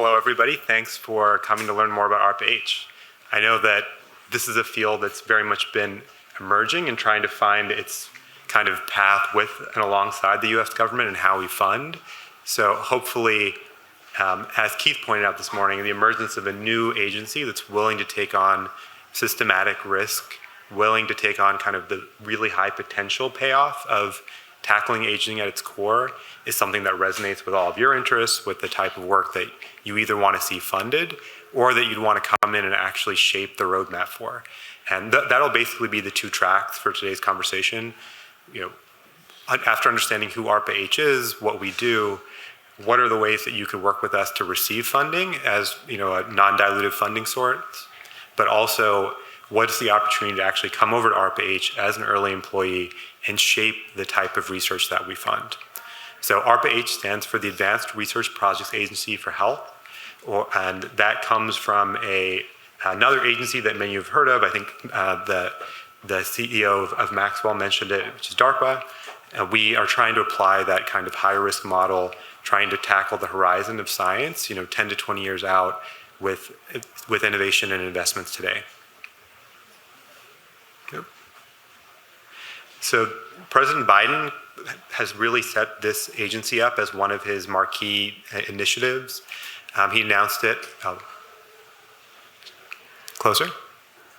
Hello, everybody. Thanks for coming to learn more about ARPA-H. I know that this is a field that's very much been emerging and trying to find its kind of path with and alongside the U.S. government and how we fund. So hopefully, as Keith pointed out this morning, the emergence of a new agency that's willing to take on systematic risk, willing to take on kind of the really high potential payoff of tackling aging at its core is something that resonates with all of your interests, with the type of work that you either want to see funded or that you'd want to come in and actually shape the roadmap for. And that'll basically be the two tracks for today's conversation. You know, after understanding who ARPA-H is, what we do, what are the ways that you could work with us to receive funding as, you know, a non-dilutive funding source, but also what's the opportunity to actually come over to ARPA-H as an early employee and shape the type of research that we fund. So ARPA-H stands for the Advanced Research Projects Agency for Health, and that comes from another agency that many of you have heard of. I think the CEO of Maxwell mentioned it, which is DARPA. And we are trying to apply that kind of high-risk model, trying to tackle the horizon of science, 10 to 20 years out with innovation and investments today. Okay. So President Biden has really set this agency up as one of his marquee initiatives. He announced it. Closer?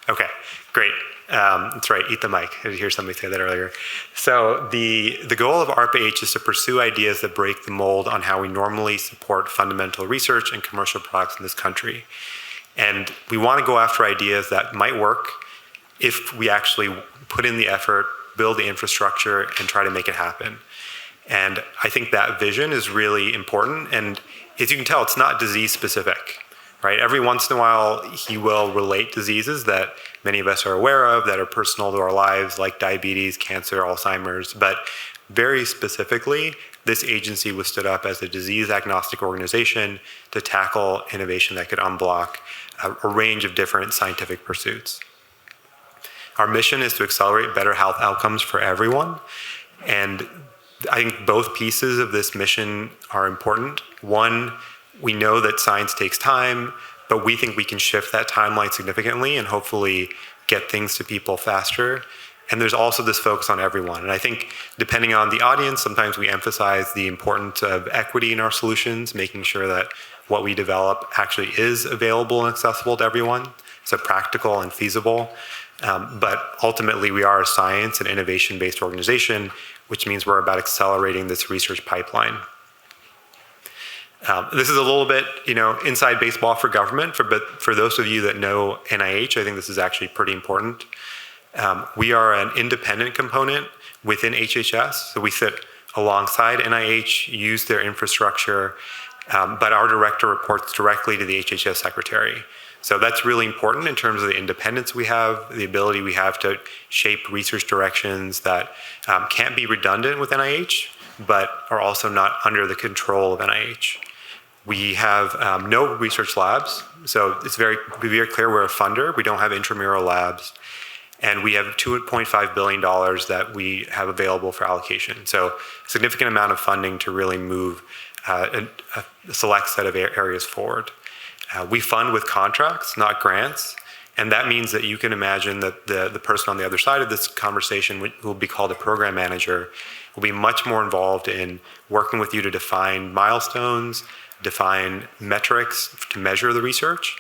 Okay, great. That's right, eat the mic. I did hear somebody say that earlier. So the goal of ARPA-H is to pursue ideas that break the mold on how we normally support fundamental research and commercial products in this country. And we want to go after ideas that might work if we actually put in the effort, build the infrastructure, and try to make it happen. And I think that vision is really important. And as you can tell, it's not disease specific, right? Every once in a while, he will relate diseases that many of us are aware of that are personal to our lives, like diabetes, cancer, Alzheimer's. But very specifically, this agency was stood up as a disease agnostic organization to tackle innovation that could unblock a range of different scientific pursuits. Our mission is to accelerate better health outcomes for everyone. And I think both pieces of this mission are important. One, we know that science takes time, but we think we can shift that timeline significantly and hopefully get things to people faster. And there's also this focus on everyone. And I think depending on the audience, sometimes we emphasize the importance of equity in our solutions, making sure that what we develop actually is available and accessible to everyone, so practical and feasible. But ultimately, we are a science and innovation-based organization, which means we're about accelerating this research pipeline. This is a little bit, inside baseball for government, but for those of you that know NIH, I think this is actually pretty important. We are an independent component within HHS, so we sit alongside NIH, use their infrastructure, but our director reports directly to the HHS secretary. So that's really important in terms of the independence we have, the ability we have to shape research directions that can't be redundant with NIH, but are also not under the control of NIH. We have no research labs, so it's very clear we're a funder. We don't have intramural labs, and we have $2.5 billion that we have available for allocation. So a significant amount of funding to really move a select set of areas forward. We fund with contracts, not grants, and that means that you can imagine that the person on the other side of this conversation, who will be called a program manager, will be much more involved in working with you to define milestones, define metrics to measure the research.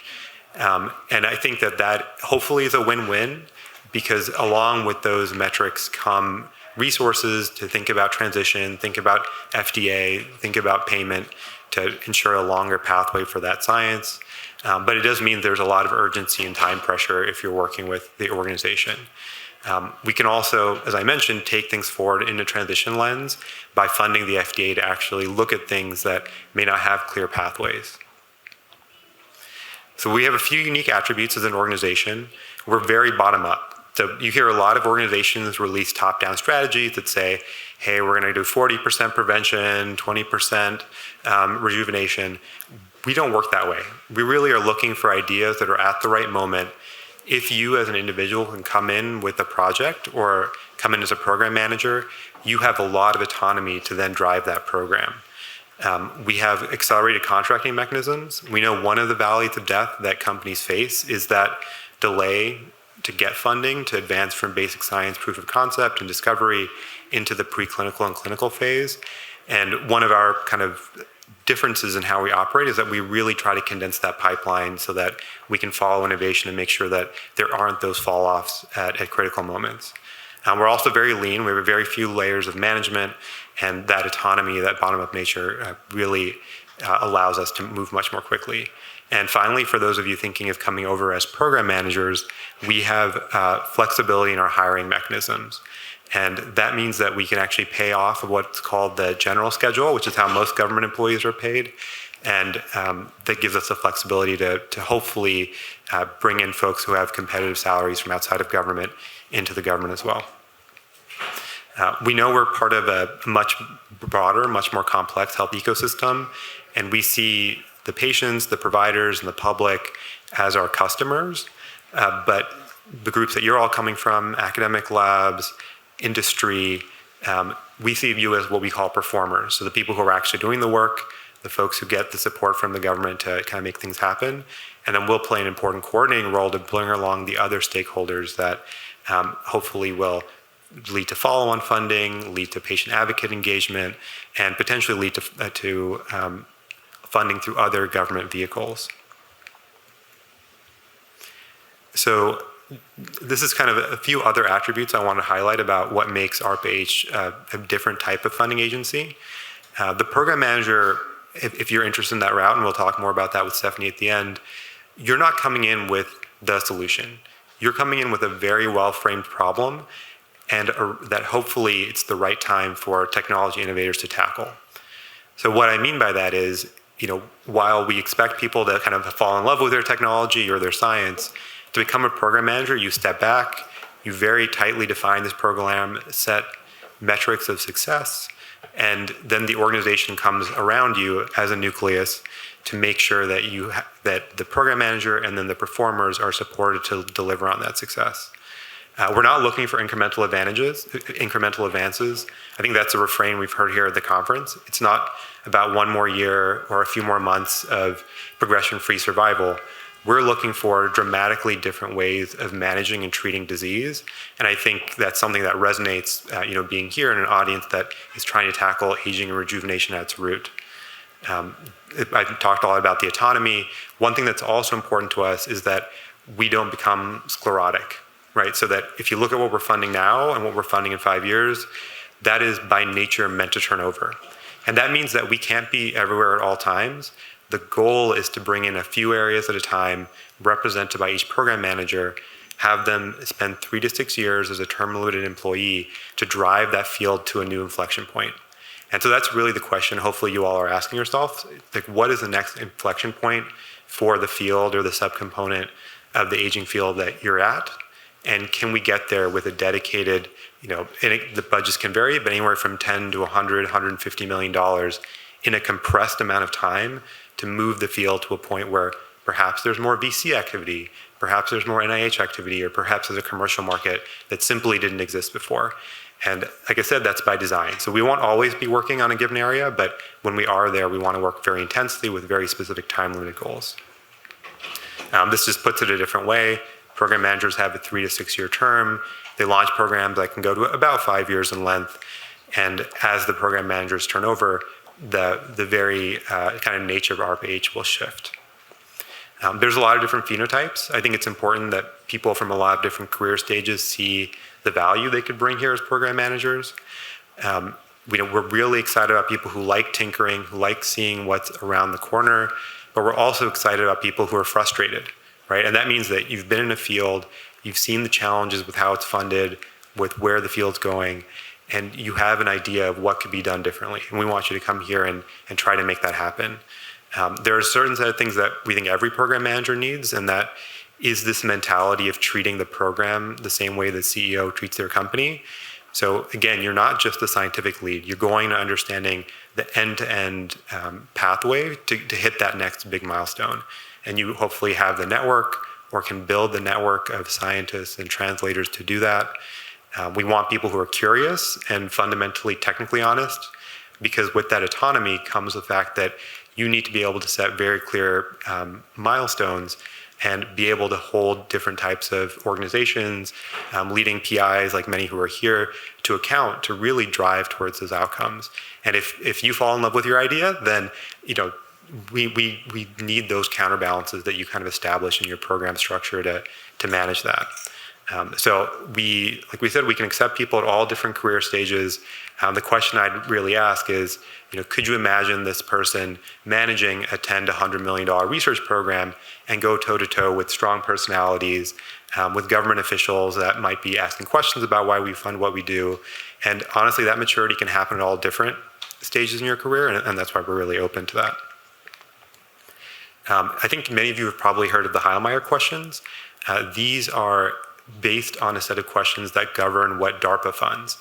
And I think that hopefully is a win-win, because along with those metrics come resources to think about transition, think about FDA, think about payment to ensure a longer pathway for that science. But it does mean there's a lot of urgency and time pressure if you're working with the organization. We can also, as I mentioned, take things forward in a transition lens by funding the FDA to actually look at things that may not have clear pathways. So we have a few unique attributes as an organization. We're very bottom up. So you hear a lot of organizations release top-down strategies that say, hey, we're going to do 40% prevention, 20% rejuvenation. We don't work that way. We really are looking for ideas that are at the right moment. If you as an individual can come in with a project or come in as a program manager, you have a lot of autonomy to then drive that program. We have accelerated contracting mechanisms. We know one of the valleys of death that companies face is that delay to get funding to advance from basic science proof of concept and discovery into the preclinical and clinical phase. And one of our kind of differences in how we operate is that we really try to condense that pipeline so that we can follow innovation and make sure that there aren't those fall-offs at critical moments. We're also very lean. We have very few layers of management, and that autonomy, that bottom-up nature really allows us to move much more quickly. And finally, for those of you thinking of coming over as program managers, we have flexibility in our hiring mechanisms. And that means that we can actually pay off of what's called the general schedule, which is how most government employees are paid. And that gives us the flexibility to hopefully bring in folks who have competitive salaries from outside of government into the government as well. We know we're part of a much broader, much more complex health ecosystem, and we see the patients, the providers, and the public as our customers, but the groups that you're all coming from, academic labs, industry, we see you as what we call performers. So the people who are actually doing the work, the folks who get the support from the government to kind of make things happen, and then we'll play an important coordinating role to bring along the other stakeholders that hopefully will lead to follow-on funding, lead to patient advocate engagement, and potentially lead to funding through other government vehicles. So this is kind of a few other attributes I want to highlight about what makes ARPA-H a different type of funding agency. The program manager, if you're interested in that route, and we'll talk more about that with Stephanie at the end, you're not coming in with the solution. You're coming in with a very well-framed problem, and that hopefully it's the right time for technology innovators to tackle. So what I mean by that is, while we expect people to kind of fall in love with their technology or their science, to become a program manager, you step back, you very tightly define this program, set metrics of success, and then the organization comes around you as a nucleus to make sure that that the program manager and then the performers are supported to deliver on that success. We're not looking for incremental advances. I think that's a refrain we've heard here at the conference. It's not about one more year or a few more months of progression-free survival. We're looking for dramatically different ways of managing and treating disease. And I think that's something that resonates, being here in an audience that is trying to tackle aging and rejuvenation at its root. I've talked a lot about the autonomy. One thing that's also important to us is that we don't become sclerotic, right? So that if you look at what we're funding now and what we're funding in 5 years, that is by nature meant to turn over. And that means that we can't be everywhere at all times. The goal is to bring in a few areas at a time, represented by each program manager, have them spend 3 to 6 years as a term-limited employee to drive that field to a new inflection point. And so that's really the question hopefully you all are asking yourself, like what is the next inflection point for the field or the subcomponent of the aging field that you're at? And can we get there with a dedicated, the budgets can vary, but anywhere from 10 to 100, $150 million in a compressed amount of time to move the field to a point where perhaps there's more VC activity, perhaps there's more NIH activity, or perhaps there's a commercial market that simply didn't exist before. And like I said, that's by design. So we won't always be working on a given area, but when we are there, we want to work very intensely with very specific time-limited goals. This just puts it a different way. Program managers have a 3 to 6 year term. They launch programs that can go to about 5 years in length. And as the program managers turn over, the very kind of nature of ARPA-H will shift. There's a lot of different phenotypes. I think it's important that people from a lot of different career stages see the value they could bring here as program managers. We're really excited about people who like tinkering, who like seeing what's around the corner, but we're also excited about people who are frustrated, right? And that means that you've been in a field, you've seen the challenges with how it's funded, with where the field's going, and you have an idea of what could be done differently. And we want you to come here and try to make that happen. There are certain set of things that we think every program manager needs, and that is this mentality of treating the program the same way the CEO treats their company. So again, you're not just the scientific lead. You're going to understanding the end-to-end pathway to hit that next big milestone. And you hopefully have the network or can build the network of scientists and translators to do that. We want people who are curious and fundamentally technically honest, because with that autonomy comes the fact that you need to be able to set very clear milestones and be able to hold different types of organizations, leading PIs like many who are here, to account to really drive towards those outcomes. And if you fall in love with your idea, then we need those counterbalances that you kind of establish in your program structure to manage that. So like we said, we can accept people at all different career stages. The question I'd really ask is, could you imagine this person managing a $10 to $100 million research program and go toe-to-toe with strong personalities, with government officials that might be asking questions about why we fund what we do? And honestly, that maturity can happen at all different stages in your career, and that's why we're really open to that. I think many of you have probably heard of the Heilmeyer questions. These are based on a set of questions that govern what DARPA funds.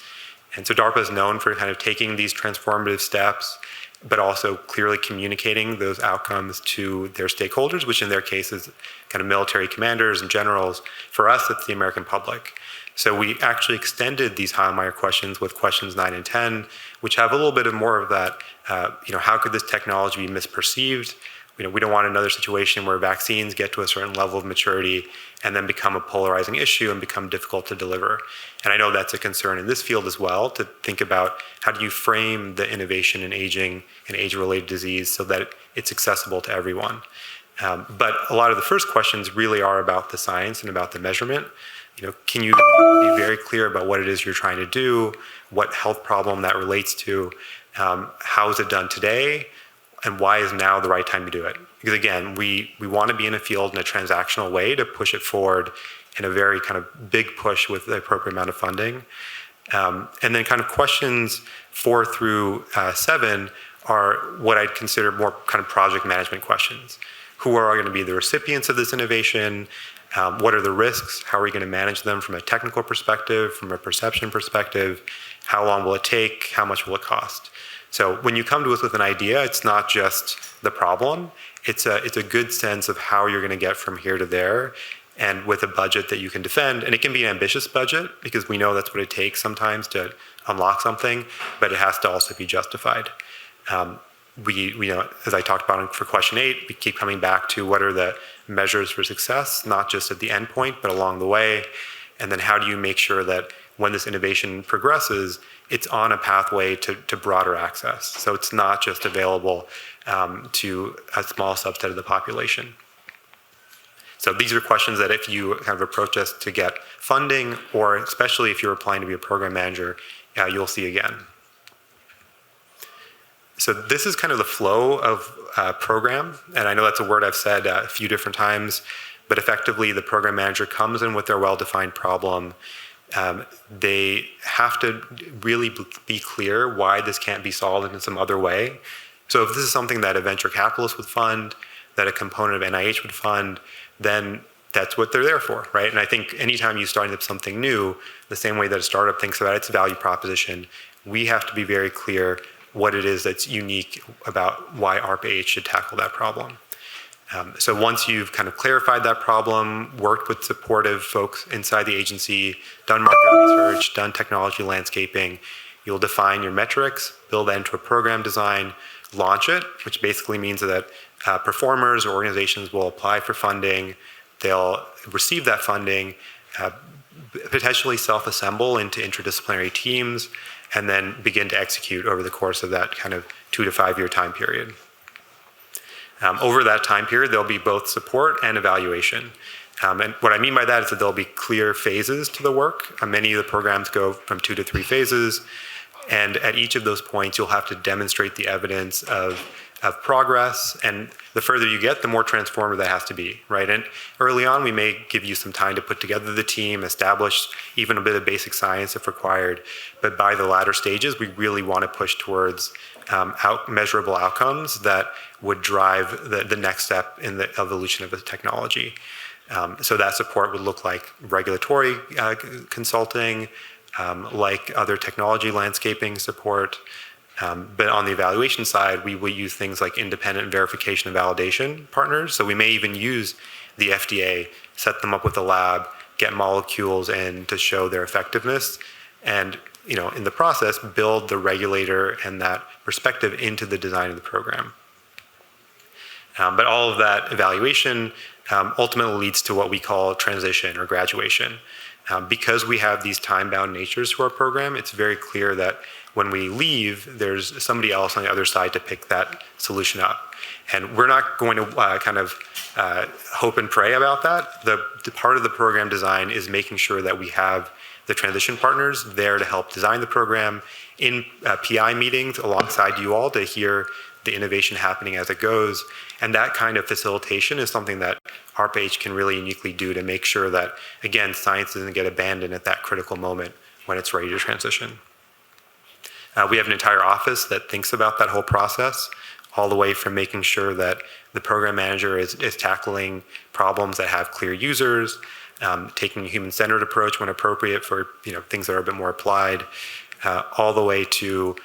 And so DARPA is known for kind of taking these transformative steps, but also clearly communicating those outcomes to their stakeholders, which in their case is kind of military commanders and generals. For us, it's the American public. So we actually extended these Heilmeyer questions with questions 9 and 10, which have a little bit of more of that, how could this technology be misperceived? We don't want another situation where vaccines get to a certain level of maturity and then become a polarizing issue and become difficult to deliver. And I know that's a concern in this field as well, to think about how do you frame the innovation in aging and age-related disease so that it's accessible to everyone. But a lot of the first questions really are about the science and about the measurement. Can you be very clear about what it is you're trying to do, what health problem that relates to, how is it done today, and why is now the right time to do it? Because again, we want to be in a field in a transactional way to push it forward in a very kind of big push with the appropriate amount of funding. And then kind of questions 4 through 7 are what I'd consider more kind of project management questions. Who are going to be the recipients of this innovation? What are the risks? How are we going to manage them from a technical perspective, from a perception perspective? How long will it take? How much will it cost? So when you come to us with an idea, it's not just the problem. It's a good sense of how you're going to get from here to there, and with a budget that you can defend. And it can be an ambitious budget, because we know that's what it takes sometimes to unlock something, but it has to also be justified. We as I talked about for question 8, we keep coming back to what are the measures for success, not just at the end point, but along the way. And then how do you make sure that when this innovation progresses, it's on a pathway to broader access. So it's not just available to a small subset of the population. So these are questions that if you kind of approach us to get funding, or especially if you're applying to be a program manager, you'll see again. So this is kind of the flow of program. And I know that's a word I've said a few different times, but effectively the program manager comes in with their well-defined problem. They have to really be clear why this can't be solved in some other way. So if this is something that a venture capitalist would fund, that a component of NIH would fund, then that's what they're there for, right? And I think anytime you start up something new, the same way that a startup thinks about its value proposition, we have to be very clear what it is that's unique about why ARPA-H should tackle that problem. So once you've kind of clarified that problem, worked with supportive folks inside the agency, done market research, done technology landscaping, you'll define your metrics, build that into a program design, launch it, which basically means that performers or organizations will apply for funding, they'll receive that funding, potentially self-assemble into interdisciplinary teams, and then begin to execute over the course of that kind of 2 to 5 year time period. Over that time period, there'll be both support and evaluation. And what I mean by that is that there'll be clear phases to the work. Many of the programs go from 2 to 3 phases. And at each of those points, you'll have to demonstrate the evidence of progress. And the further you get, the more transformative that has to be, right? And early on, we may give you some time to put together the team, establish even a bit of basic science if required. But by the latter stages, we really want to push towards measurable outcomes that would drive the next step in the evolution of the technology. So that support would look like regulatory consulting, like other technology landscaping support. But on the evaluation side, we will use things like independent verification and validation partners. So we may even use the FDA, set them up with a lab, get molecules in to show their effectiveness. And in the process, build the regulator and that perspective into the design of the program. But all of that evaluation ultimately leads to what we call transition or graduation. Because we have these time-bound natures to our program, it's very clear that when we leave, there's somebody else on the other side to pick that solution up. And we're not going to hope and pray about that. The part of the program design is making sure that we have the transition partners there to help design the program in PI meetings alongside you all to hear the innovation happening as it goes. And that kind of facilitation is something that ARPA-H can really uniquely do to make sure that, again, science doesn't get abandoned at that critical moment when it's ready to transition. We have an entire office that thinks about that whole process, all the way from making sure that the program manager is tackling problems that have clear users, taking a human-centered approach when appropriate for things that are a bit more applied, all the way to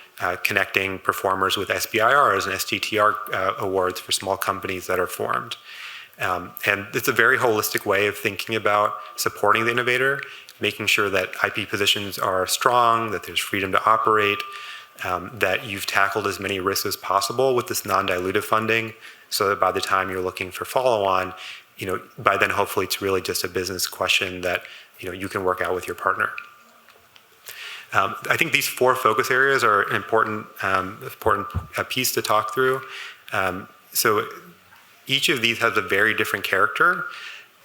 connecting performers with SBIRs and STTR awards for small companies that are formed. And it's a very holistic way of thinking about supporting the innovator, making sure that IP positions are strong, that there's freedom to operate, that you've tackled as many risks as possible with this non-dilutive funding, so that by the time you're looking for follow-on, by then hopefully it's really just a business question that you can work out with your partner. I think these 4 focus areas are an important piece to talk through. So each of these has a very different character,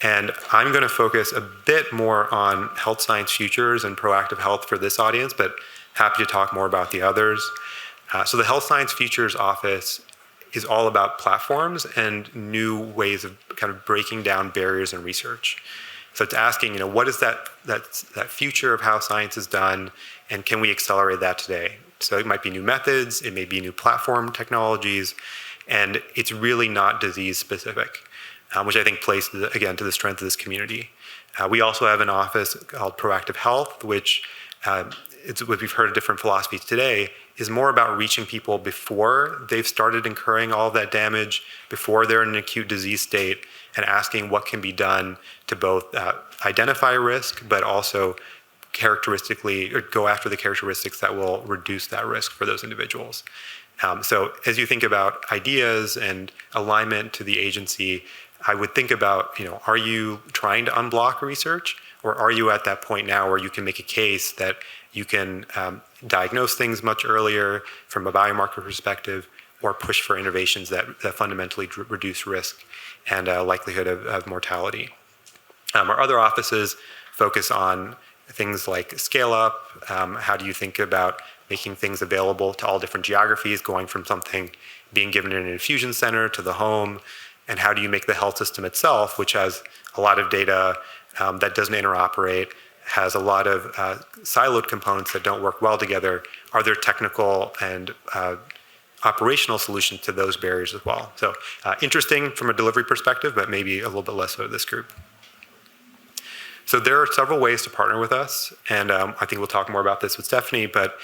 and I'm going to focus a bit more on health science futures and proactive health for this audience, but happy to talk more about the others. So the Health Science Futures Office is all about platforms and new ways of kind of breaking down barriers in research. So it's asking, what is that future of how science is done, and can we accelerate that today? So it might be new methods, it may be new platform technologies, and it's really not disease specific, which I think plays, again, to the strength of this community. We also have an office called Proactive Health, which it's what we've heard of different philosophies today, is more about reaching people before they've started incurring all of that damage, before they're in an acute disease state, and asking what can be done to both identify risk, but also characteristically, or go after the characteristics that will reduce that risk for those individuals. So as you think about ideas and alignment to the agency, I would think about, are you trying to unblock research, or are you at that point now where you can make a case that you can diagnose things much earlier from a biomarker perspective, or push for innovations that fundamentally reduce risk and likelihood of mortality. Our other offices focus on things like scale up. How do you think about making things available to all different geographies, going from something being given in an infusion center to the home, and how do you make the health system itself, which has a lot of data that doesn't interoperate, has a lot of siloed components that don't work well together. Are there technical and operational solutions to those barriers as well? So interesting from a delivery perspective, but maybe a little bit less so this group. So there are several ways to partner with us, and I think we'll talk more about this with Stephanie, but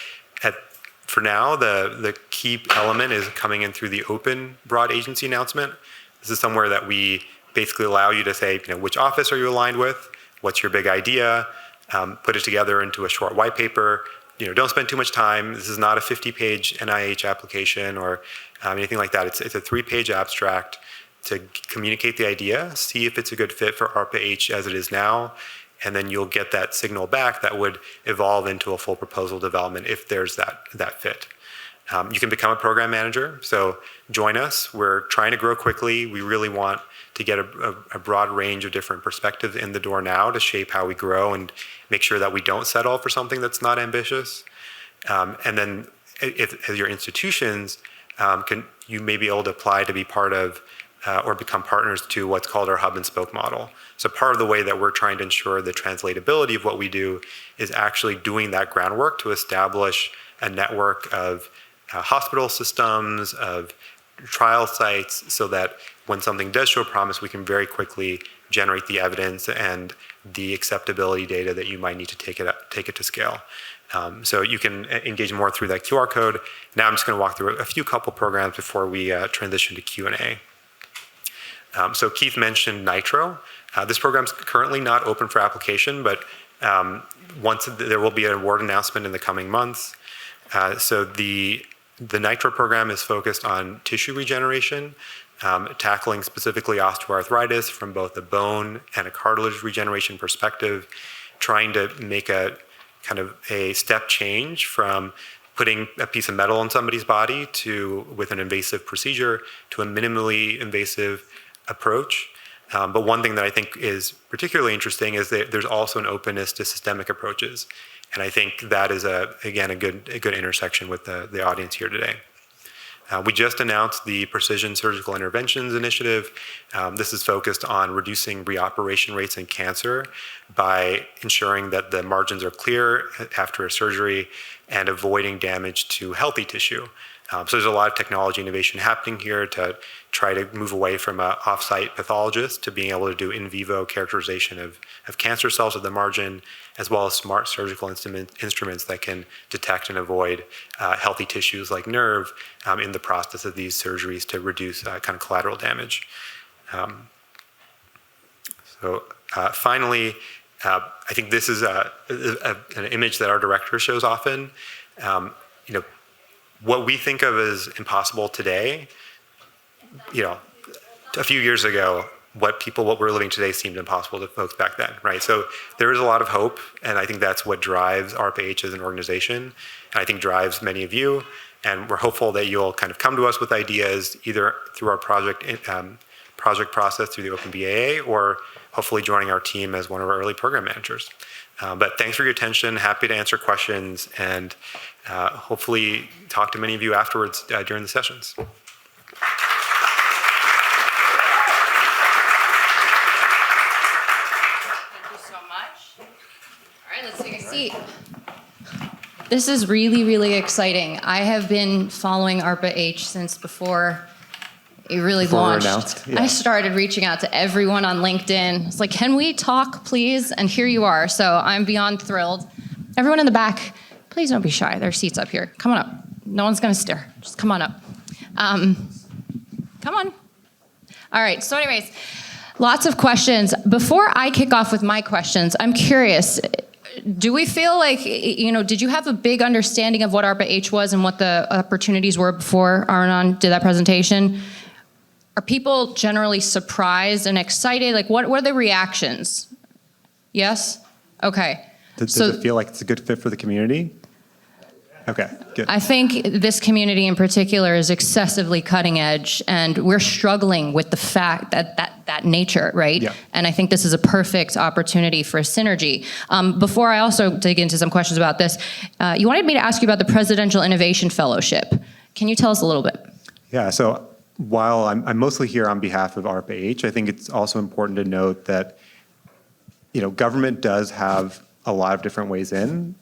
for now, the key element is coming in through the open broad agency announcement. This is somewhere that we basically allow you to say, which office are you aligned with? What's your big idea? Put it together into a short white paper. Don't spend too much time. This is not a 50-page NIH application or anything like that. It's a 3-page abstract to communicate the idea, see if it's a good fit for ARPA-H as it is now, and then you'll get that signal back that would evolve into a full proposal development if there's that fit. You can become a program manager, so join us. We're trying to grow quickly. We really want to get a broad range of different perspectives in the door now to shape how we grow and make sure that we don't settle for something that's not ambitious. And then as your institutions, you may be able to apply to be part of or become partners to what's called our hub and spoke model. So part of the way that we're trying to ensure the translatability of what we do is actually doing that groundwork to establish a network of hospital systems, of trial sites, so that when something does show promise, we can very quickly generate the evidence and the acceptability data that you might need to take it to scale. So you can engage more through that QR code. Now I'm just going to walk through a couple programs before we transition to Q&A. So Keith mentioned Nitro. This program's currently not open for application, but there will be an award announcement in the coming months. So the NITRO program is focused on tissue regeneration, tackling specifically osteoarthritis from both a bone and a cartilage regeneration perspective, trying to make a kind of a step change from putting a piece of metal on somebody's body with an invasive procedure to a minimally invasive approach. But one thing that I think is particularly interesting is that there's also an openness to systemic approaches. And I think that is, again, a good intersection with the audience here today. We just announced the Precision Surgical Interventions Initiative. This is focused on reducing reoperation rates in cancer by ensuring that the margins are clear after a surgery and avoiding damage to healthy tissue. So there's a lot of technology innovation happening here to try to move away from an off-site pathologist to being able to do in vivo characterization of cancer cells at the margin, as well as smart surgical instruments that can detect and avoid healthy tissues like nerve in the process of these surgeries to reduce kind of collateral damage. Finally, I think this is an image that our director shows often. What we think of as impossible today, a few years ago, what we're living today seemed impossible to folks back then, right? So there is a lot of hope, and I think that's what drives ARPA-H as an organization, and I think drives many of you, and we're hopeful that you'll kind of come to us with ideas either through our project process through the Open BAA, or hopefully joining our team as one of our early program managers. But thanks for your attention, happy to answer questions, and hopefully talk to many of you afterwards during the sessions. Thank you so much. All right, let's take a seat. This is really, really exciting. I have been following ARPA-H since before it really launched. Yeah. I started reaching out to everyone on LinkedIn. It's like, can we talk, please? And here you are. So I'm beyond thrilled. Everyone in the back, please don't be shy. There are seats up here. Come on up. No one's going to stare. Just come on up. Come on. All right. So anyways, lots of questions. Before I kick off with my questions, I'm curious, do we feel like, did you have a big understanding of what ARPA-H was and what the opportunities were before Arunan did that presentation? Are people generally surprised and excited? Like, what were the reactions? Yes? Okay. Does it feel like it's a good fit for the community? Okay, good. I think this community in particular is excessively cutting edge, and we're struggling with the fact that nature, right? Yeah. And I think this is a perfect opportunity for synergy. Before I also dig into some questions about this, you wanted me to ask you about the Presidential Innovation Fellowship. Can you tell us a little bit? Yeah, so while I'm mostly here on behalf of ARPA-H, I think it's also important to note that, government does have a lot of different ways in.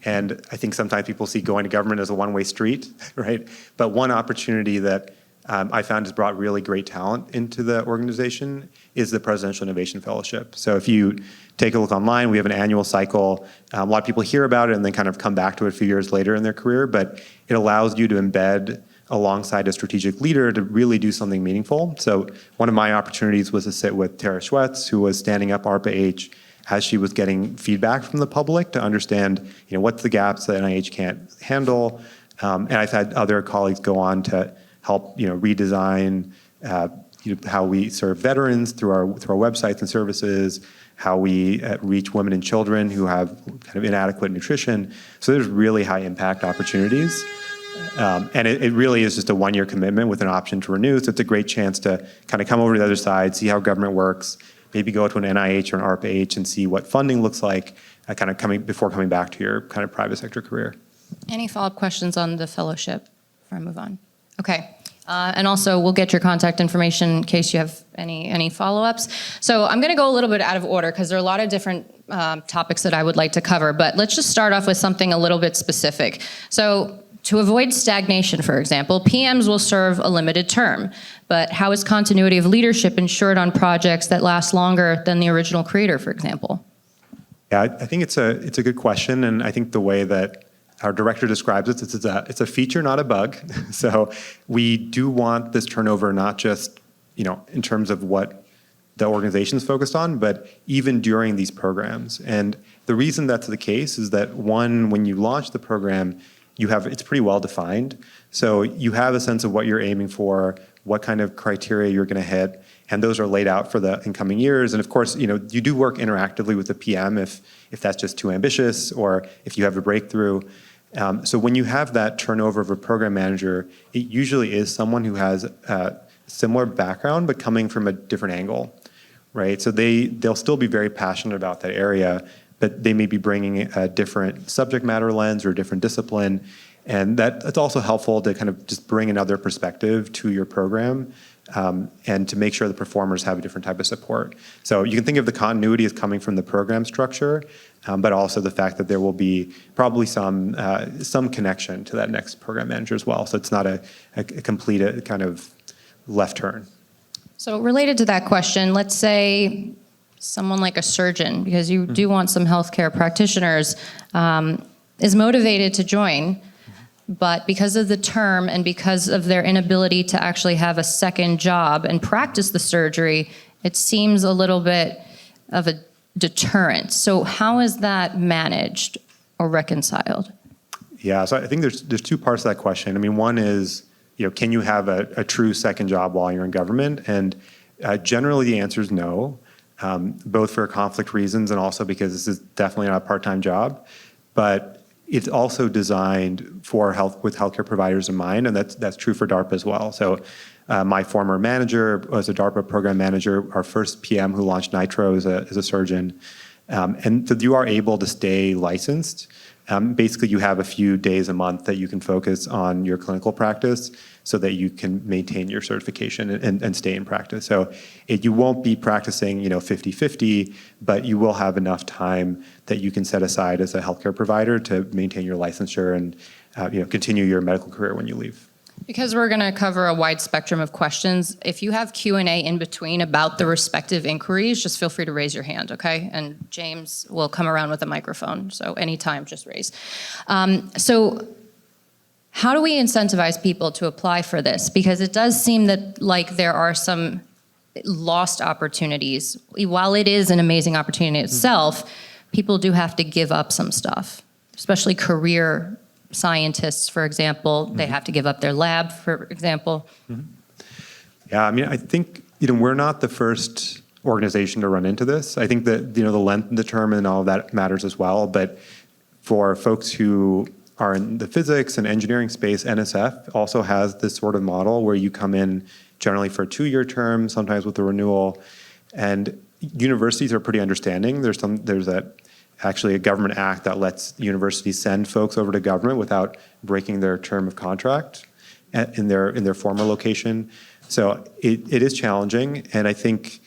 And I think sometimes people see going to government as a one-way street, right? But one opportunity that I found has brought really great talent into the organization is the Presidential Innovation Fellowship. So if you take a look online, we have an annual cycle. A lot of people hear about it and then kind of come back to it a few years later in their career, but it allows you to embed alongside a strategic leader to really do something meaningful. So one of my opportunities was to sit with Tara Schwetz, who was standing up ARPA-H as she was getting feedback from the public to understand, what's the gaps that NIH can't handle. And I've had other colleagues go on to help, redesign, how we serve veterans through our websites and services, how we reach women and children who have kind of inadequate nutrition. So there's really high impact opportunities. And it really is just a one-year commitment with an option to renew. So it's a great chance to kind of come over to the other side, see how government works, maybe go to an NIH or an ARPA-H and see what funding looks like before coming back to your kind of private sector career. Any follow-up questions on the fellowship before I move on? Okay. And also, we'll get your contact information in case you have any follow-ups. So I'm going to go a little bit out of order because there are a lot of different topics that I would like to cover. But let's just start off with something a little bit specific. So to avoid stagnation, for example, PMs will serve a limited term. But how is continuity of leadership ensured on projects that last longer than the original creator, for example? Yeah, I think it's a good question, and I think the way that our director describes it, it's a feature, not a bug. So we do want this turnover not just in terms of what the organization's focused on, but even during these programs. And The reason that's the case is that, one, when you launch the program, it's pretty well defined. So you have a sense of what you're aiming for, what kind of criteria you're going to hit, and those are laid out for the incoming years. And of course, you do work interactively with the PM if that's just too ambitious or if you have a breakthrough. So when you have that turnover of a program manager, it usually is someone who has a similar background but coming from a different angle, right? So they'll still be very passionate about that area, but they may be bringing a different subject matter lens or a different discipline. And that's also helpful to kind of just bring another perspective to your program and to make sure the performers have a different type of support. So you can think of the continuity as coming from the program structure, but also the fact that there will be probably some connection to that next program manager as well. So it's not a complete kind of left turn. So related to that question, let's say someone like a surgeon, because you do want some healthcare practitioners, is motivated to join, but because of the term and because of their inability to actually have a second job and practice the surgery, it seems a little bit of a deterrent. So how is that managed or reconciled? Yeah, so I think there's two parts to that question. I mean, one is, can you have a true second job while you're in government? And generally the answer is no, both for conflict reasons and also because this is definitely not a part-time job. But it's also designed with healthcare providers in mind, and that's true for DARPA as well. So my former manager was a DARPA program manager, our first PM who launched Nitro is a surgeon. And so you are able to stay licensed. Basically, you have a few days a month that you can focus on your clinical practice so that you can maintain your certification and stay in practice. So you won't be practicing 50-50, but you will have enough time that you can set aside as a healthcare provider to maintain your licensure and continue your medical career when you leave. Because we're going to cover a wide spectrum of questions, if you have Q&A in between about the respective inquiries, just feel free to raise your hand, okay? And James will come around with a microphone, so anytime, just raise. So how do we incentivize people to apply for this? Because it does seem that there are some lost opportunities. While it is an amazing opportunity in itself, people do have to give up some stuff, especially career scientists, for example. They have to give up their lab, for example. Yeah, I mean, I think we're not the first organization to run into this. I think that the length of the term and all of that matters as well. But for folks who are in the physics and engineering space, NSF also has this sort of model where you come in generally for a 2-year term, sometimes with a renewal. And universities are pretty understanding. There's actually a government act that lets universities send folks over to government without breaking their term of contract in their former location. So it is challenging, and I think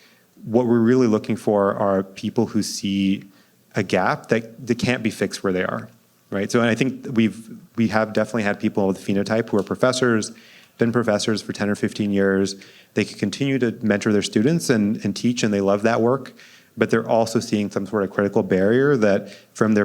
what we're really looking for are people who see a gap that can't be fixed where they are, right? So, and I think we have definitely had people with phenotype who are professors, been professors for 10 or 15 years. They can continue to mentor their students and teach, and they love that work. But they're also seeing some sort of critical barrier that from their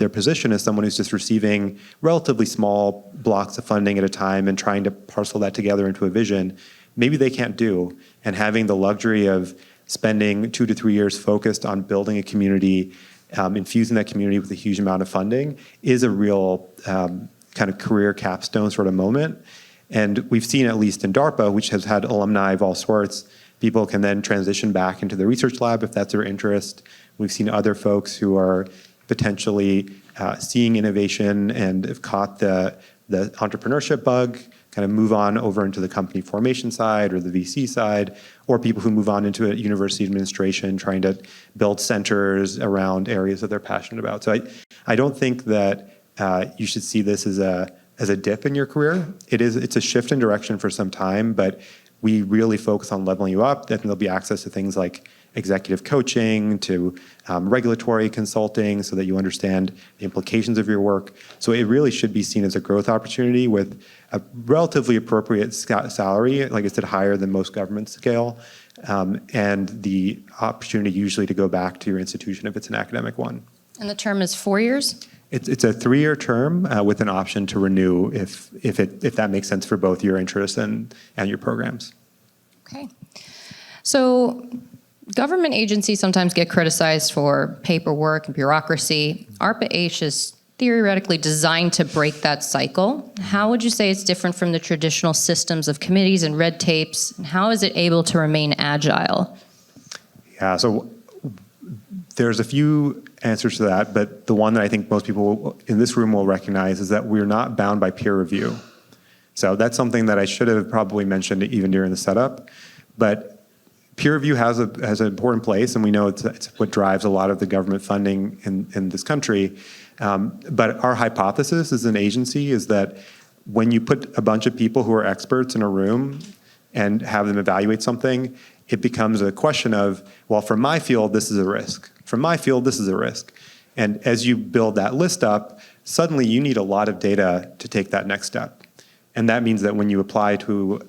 position as someone who's just receiving relatively small blocks of funding at a time and trying to parcel that together into a vision, maybe they can't do. And having the luxury of spending 2 to 3 years focused on building a community, infusing that community with a huge amount of funding is a real kind of career capstone sort of moment. And we've seen, at least in DARPA, which has had alumni of all sorts, people can then transition back into the research lab if that's their interest. We've seen other folks who are potentially seeing innovation and have caught the entrepreneurship bug, kind of move on over into the company formation side or the VC side, or people who move on into a university administration trying to build centers around areas that they're passionate about. So I don't think that you should see this as a dip in your career. It's a shift in direction for some time, but we really focus on leveling you up. Then there'll be access to things like executive coaching, to regulatory consulting so that you understand the implications of your work. So it really should be seen as a growth opportunity with a relatively appropriate salary, like I said, higher than most government scale, and the opportunity usually to go back to your institution if it's an academic one. And the term is 4 years? It's a 3-year term with an option to renew if that makes sense for both your interests and your programs. Okay. So Government agencies sometimes get criticized for paperwork and bureaucracy. ARPA-H is theoretically designed to break that cycle. How would you say it's different from the traditional systems of committees and red tapes? And how is it able to remain agile? Yeah, so there's a few answers to that, but the one that I think most people in this room will recognize is that we're not bound by peer review. So that's something that I should have probably mentioned even during the setup, but peer review has an important place, and we know it's what drives a lot of the government funding in this country. But our hypothesis as an agency is that when you put a bunch of people who are experts in a room and have them evaluate something, it becomes a question of, well, for my field, this is a risk. For my field, this is a risk. And as you build that list up, suddenly you need a lot of data to take that next step. And that means that when you apply to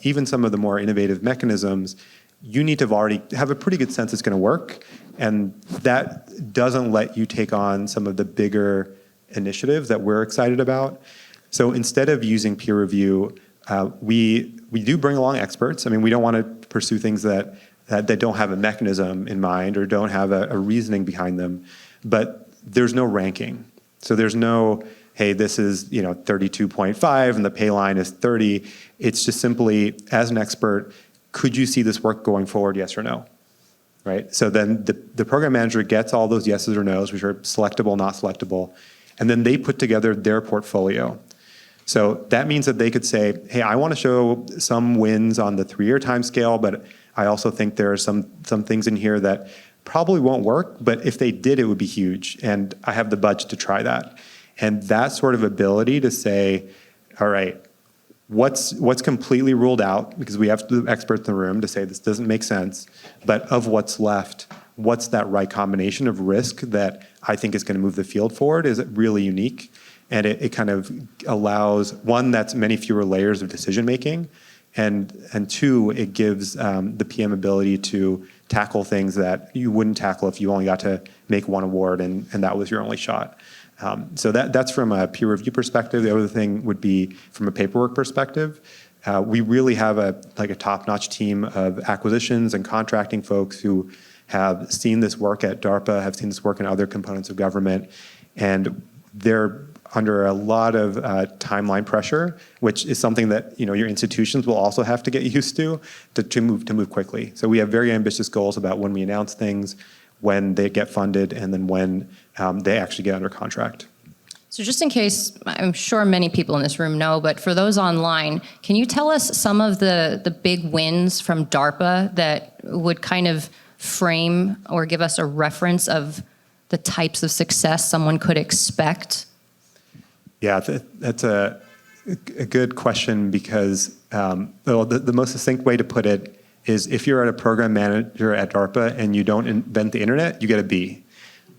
even some of the more innovative mechanisms, you need to already have a pretty good sense it's going to work. And that doesn't let you take on some of the bigger initiatives that we're excited about. So instead of using peer review, we do bring along experts. I mean, we don't want to pursue things that don't have a mechanism in mind or don't have a reasoning behind them. But there's no ranking. So there's no, hey, this is 32.5 and the pay line is 30. It's just simply, as an expert, could you see this work going forward, yes or no? Right? So then the program manager gets all those yeses or nos, which are selectable, not selectable, and then they put together their portfolio. So that means that they could say, hey, I want to show some wins on the 3-year time scale, but I also think there are some things in here that probably won't work, but if they did, it would be huge, and I have the budget to try that. And that sort of ability to say, all right, what's completely ruled out, because we have the experts in the room to say this doesn't make sense, but of what's left, what's that right combination of risk that I think is going to move the field forward is really unique. And it kind of allows, one, that's many fewer layers of decision making, and two, it gives the PM ability to tackle things that you wouldn't tackle if you only got to make one award and that was your only shot. So that's from a peer review perspective. The other thing would be from a paperwork perspective. We really have a top-notch team of acquisitions and contracting folks who have seen this work at DARPA, have seen this work in other components of government, and they're under a lot of timeline pressure, which is something that your institutions will also have to get used to move quickly. So we have very ambitious goals about when we announce things, when they get funded, and then when they actually get under contract. So just in case, I'm sure many people in this room know, but for those online, can you tell us some of the big wins from DARPA that would kind of frame or give us a reference of the types of success someone could expect? Yeah, that's a good question because the most succinct way to put it is if you're at a program manager at DARPA and you don't invent the internet, you get a B,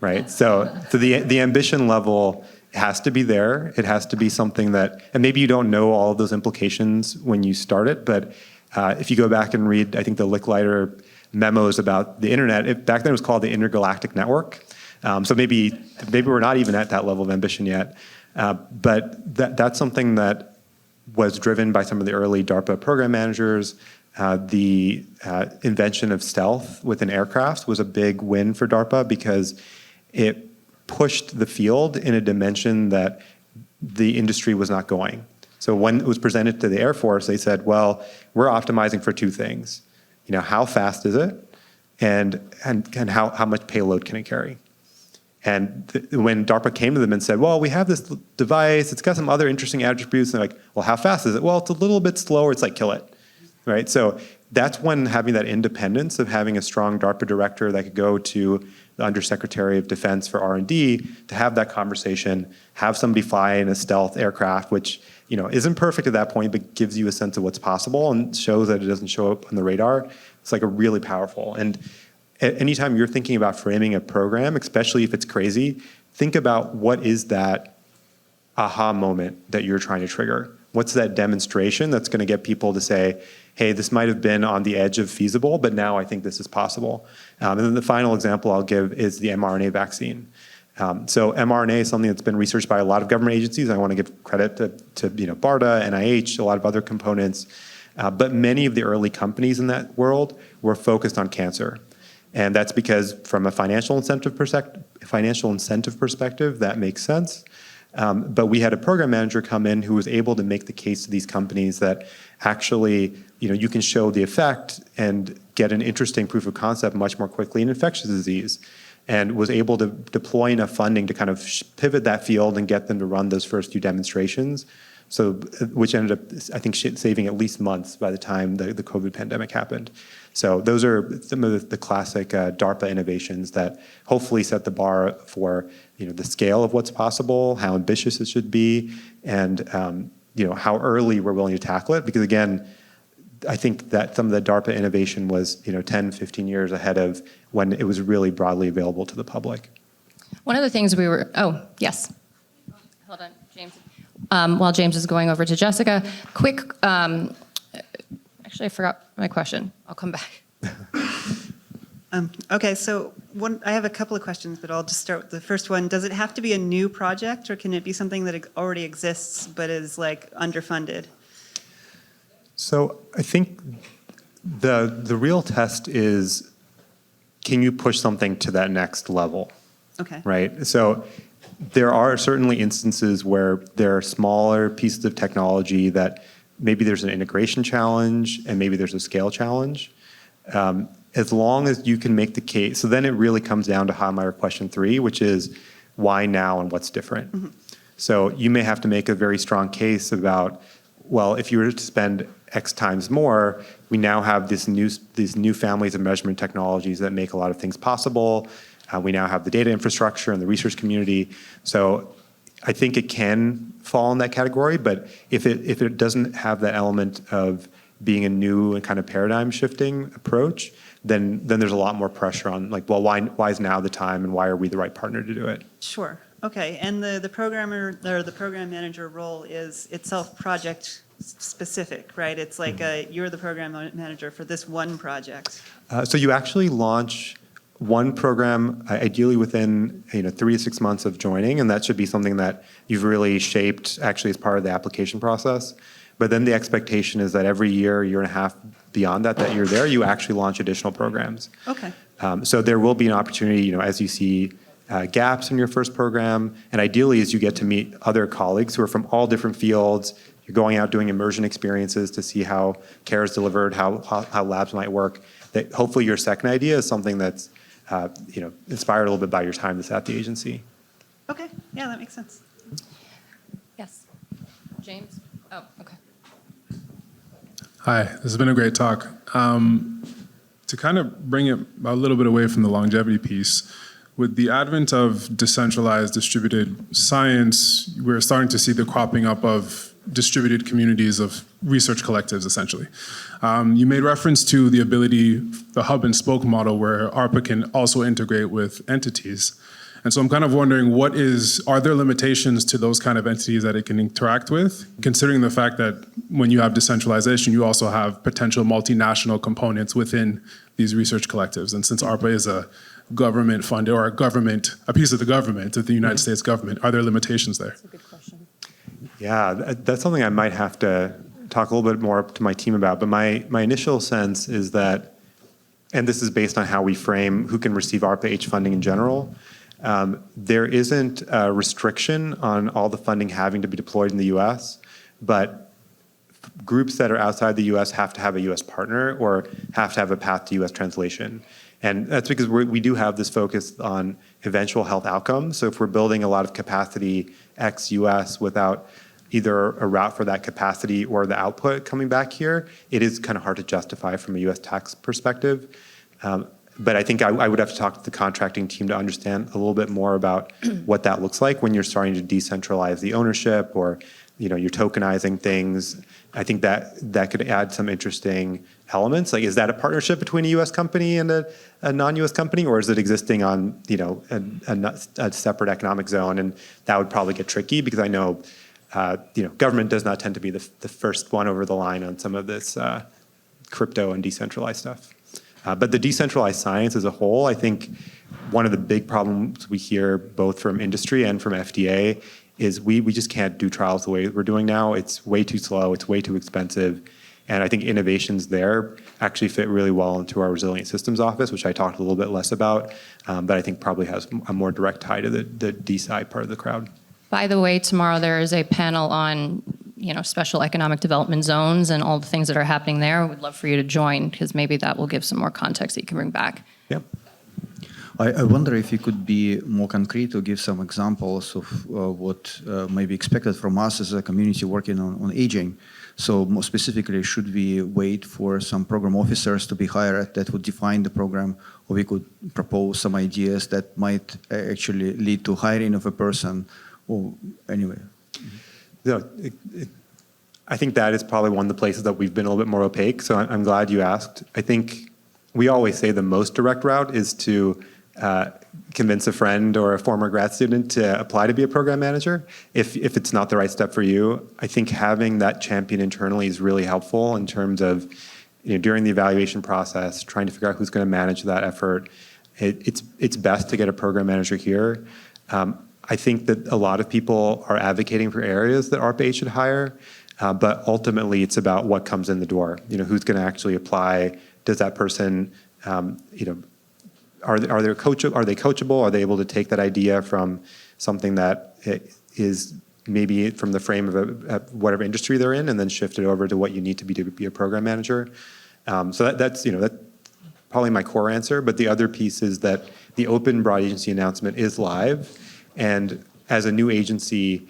right? So the ambition level has to be there. It has to be something that, and maybe you don't know all of those implications when you start it, but if you go back and read, I think the Licklider memos about the internet, back then it was called the Intergalactic Network. So maybe we're not even at that level of ambition yet. But that's something that was driven by some of the early DARPA program managers. The invention of stealth within aircraft was a big win for DARPA because it pushed the field in a dimension that the industry was not going. So when it was presented to the Air Force, they said, well, we're optimizing for two things. How fast is it? And how much payload can it carry? And when DARPA came to them and said, well, we have this device, it's got some other interesting attributes, and they're like, well, how fast is it? Well, it's a little bit slower, it's like kill it, right? So that's when having that independence of having a strong DARPA director that could go to the Undersecretary of Defense for R&D to have that conversation, have somebody fly in a stealth aircraft, which isn't perfect at that point, but gives you a sense of what's possible and shows that it doesn't show up on the radar. It's like a really powerful. And anytime you're thinking about framing a program, especially if it's crazy, think about what is that aha moment that you're trying to trigger. What's that demonstration that's going to get people to say, hey, this might have been on the edge of feasible, but now I think this is possible. And then the final example I'll give is the mRNA vaccine. So mRNA is something that's been researched by a lot of government agencies. I want to give credit to BARDA, NIH, a lot of other components. But many of the early companies in that world were focused on cancer. And that's because from a financial incentive perspective, that makes sense. But we had a program manager come in who was able to make the case to these companies that actually, you can show the effect and get an interesting proof of concept much more quickly in infectious disease, and was able to deploy enough funding to kind of pivot that field and get them to run those first few demonstrations. So, which ended up, I think, saving at least months by the time the COVID pandemic happened. So those are some of the classic DARPA innovations that hopefully set the bar for the scale of what's possible, how ambitious it should be, and how early we're willing to tackle it. Because again, I think that some of the DARPA innovation was 10, 15 years ahead of when it was really broadly available to the public. One of the things yes. Hold on, James. While James is going over to Jessica, quick, actually I forgot my question. I'll come back. Okay, so I have a couple of questions, but I'll just start with the first one. Does it have to be a new project, or can it be something that already exists but is like underfunded? So I think the real test is, can you push something to that next level? Okay. Right? So there are certainly instances where there are smaller pieces of technology that maybe there's an integration challenge and maybe there's a scale challenge. As long as you can make the case, so then it really comes down to Heilmeier question 3, which is why now and what's different. Mm-hmm. So you may have to make a very strong case about, well, if you were to spend X times more, we now have these new families of measurement technologies that make a lot of things possible. We now have the data infrastructure and the research community. So I think it can fall in that category, but if it doesn't have that element of being a new and kind of paradigm shifting approach, then there's a lot more pressure on why is now the time and why are we the right partner to do it? Sure. Okay. And the programmer or the program manager role is itself project specific, right? It's like you're the program manager for this one project. So you actually launch one program ideally within 3 to 6 months of joining, and that should be something that you've really shaped actually as part of the application process. But then the expectation is that every year and a half beyond that you're there, you actually launch additional programs. Okay. So there will be an opportunity, as you see gaps in your first program, and ideally as you get to meet other colleagues who are from all different fields. You're going out doing immersion experiences to see how care is delivered, how labs might work. That hopefully your second idea is something that's inspired a little bit by your time that's at the agency. Okay. Yeah, that makes sense. Yes. James? Oh, okay. Hi, this has been a great talk. To kind of bring it a little bit away from the longevity piece, with the advent of decentralized distributed science, we're starting to see the cropping up of distributed communities of research collectives, essentially. You made reference to the ability, the hub and spoke model, where ARPA can also integrate with entities. And so I'm kind of wondering, are there limitations to those kind of entities that it can interact with, considering the fact that when you have decentralization, you also have potential multinational components within these research collectives? And since ARPA is a government funded, or a piece of the government, of the United States government, are there limitations there? That's a good question. Yeah, that's something I might have to talk a little bit more to my team about. But my initial sense is that, and this is based on how we frame who can receive ARPA-H funding in general, there isn't a restriction on all the funding having to be deployed in the U.S., but groups that are outside the U.S. have to have a U.S. partner or have to have a path to U.S. translation. And that's because we do have this focus on eventual health outcomes. So if we're building a lot of capacity ex-U.S. without either a route for that capacity or the output coming back here, it is kind of hard to justify from a U.S. tax perspective. But I think I would have to talk to the contracting team to understand a little bit more about what that looks like when you're starting to decentralize the ownership, or you're tokenizing things. I think that could add some interesting elements. Like, is that a partnership between a U.S. company and a non-U.S. company, or is it existing on a separate economic zone? And that would probably get tricky, because I know government does not tend to be the first one over the line on some of this crypto and decentralized stuff. But the decentralized science as a whole, I think one of the big problems we hear both from industry and from FDA is we just can't do trials the way we're doing now. It's way too slow. It's way too expensive. And I think innovations there actually fit really well into our resilient systems office, which I talked a little bit less about, but I think probably has a more direct tie to the DeSci part of the crowd. By the way, tomorrow there is a panel on, special economic development zones and all the things that are happening there. I would love for you to join, because maybe that will give some more context that you can bring back. Yep. I wonder if you could be more concrete or give some examples of what may be expected from us as a community working on aging. So more specifically, should we wait for some program officers to be hired that would define the program, or we could propose some ideas that might actually lead to hiring of a person, or anyway? No, I think that is probably one of the places that we've been a little bit more opaque, so I'm glad you asked. I think we always say the most direct route is to convince a friend or a former grad student to apply to be a program manager. If it's not the right step for you, I think having that champion internally is really helpful in terms of, during the evaluation process, trying to figure out who's going to manage that effort. It's best to get a program manager here. I think that a lot of people are advocating for areas that ARPA-H should hire, but ultimately it's about what comes in the door. Who's going to actually apply? Does that person, Are they coachable? Are they able to take that idea from something that is maybe from the frame of whatever industry they're in, and then shift it over to what you need to be a program manager? So that's probably my core answer. But the other piece is that the open broad agency announcement is live, and as a new agency,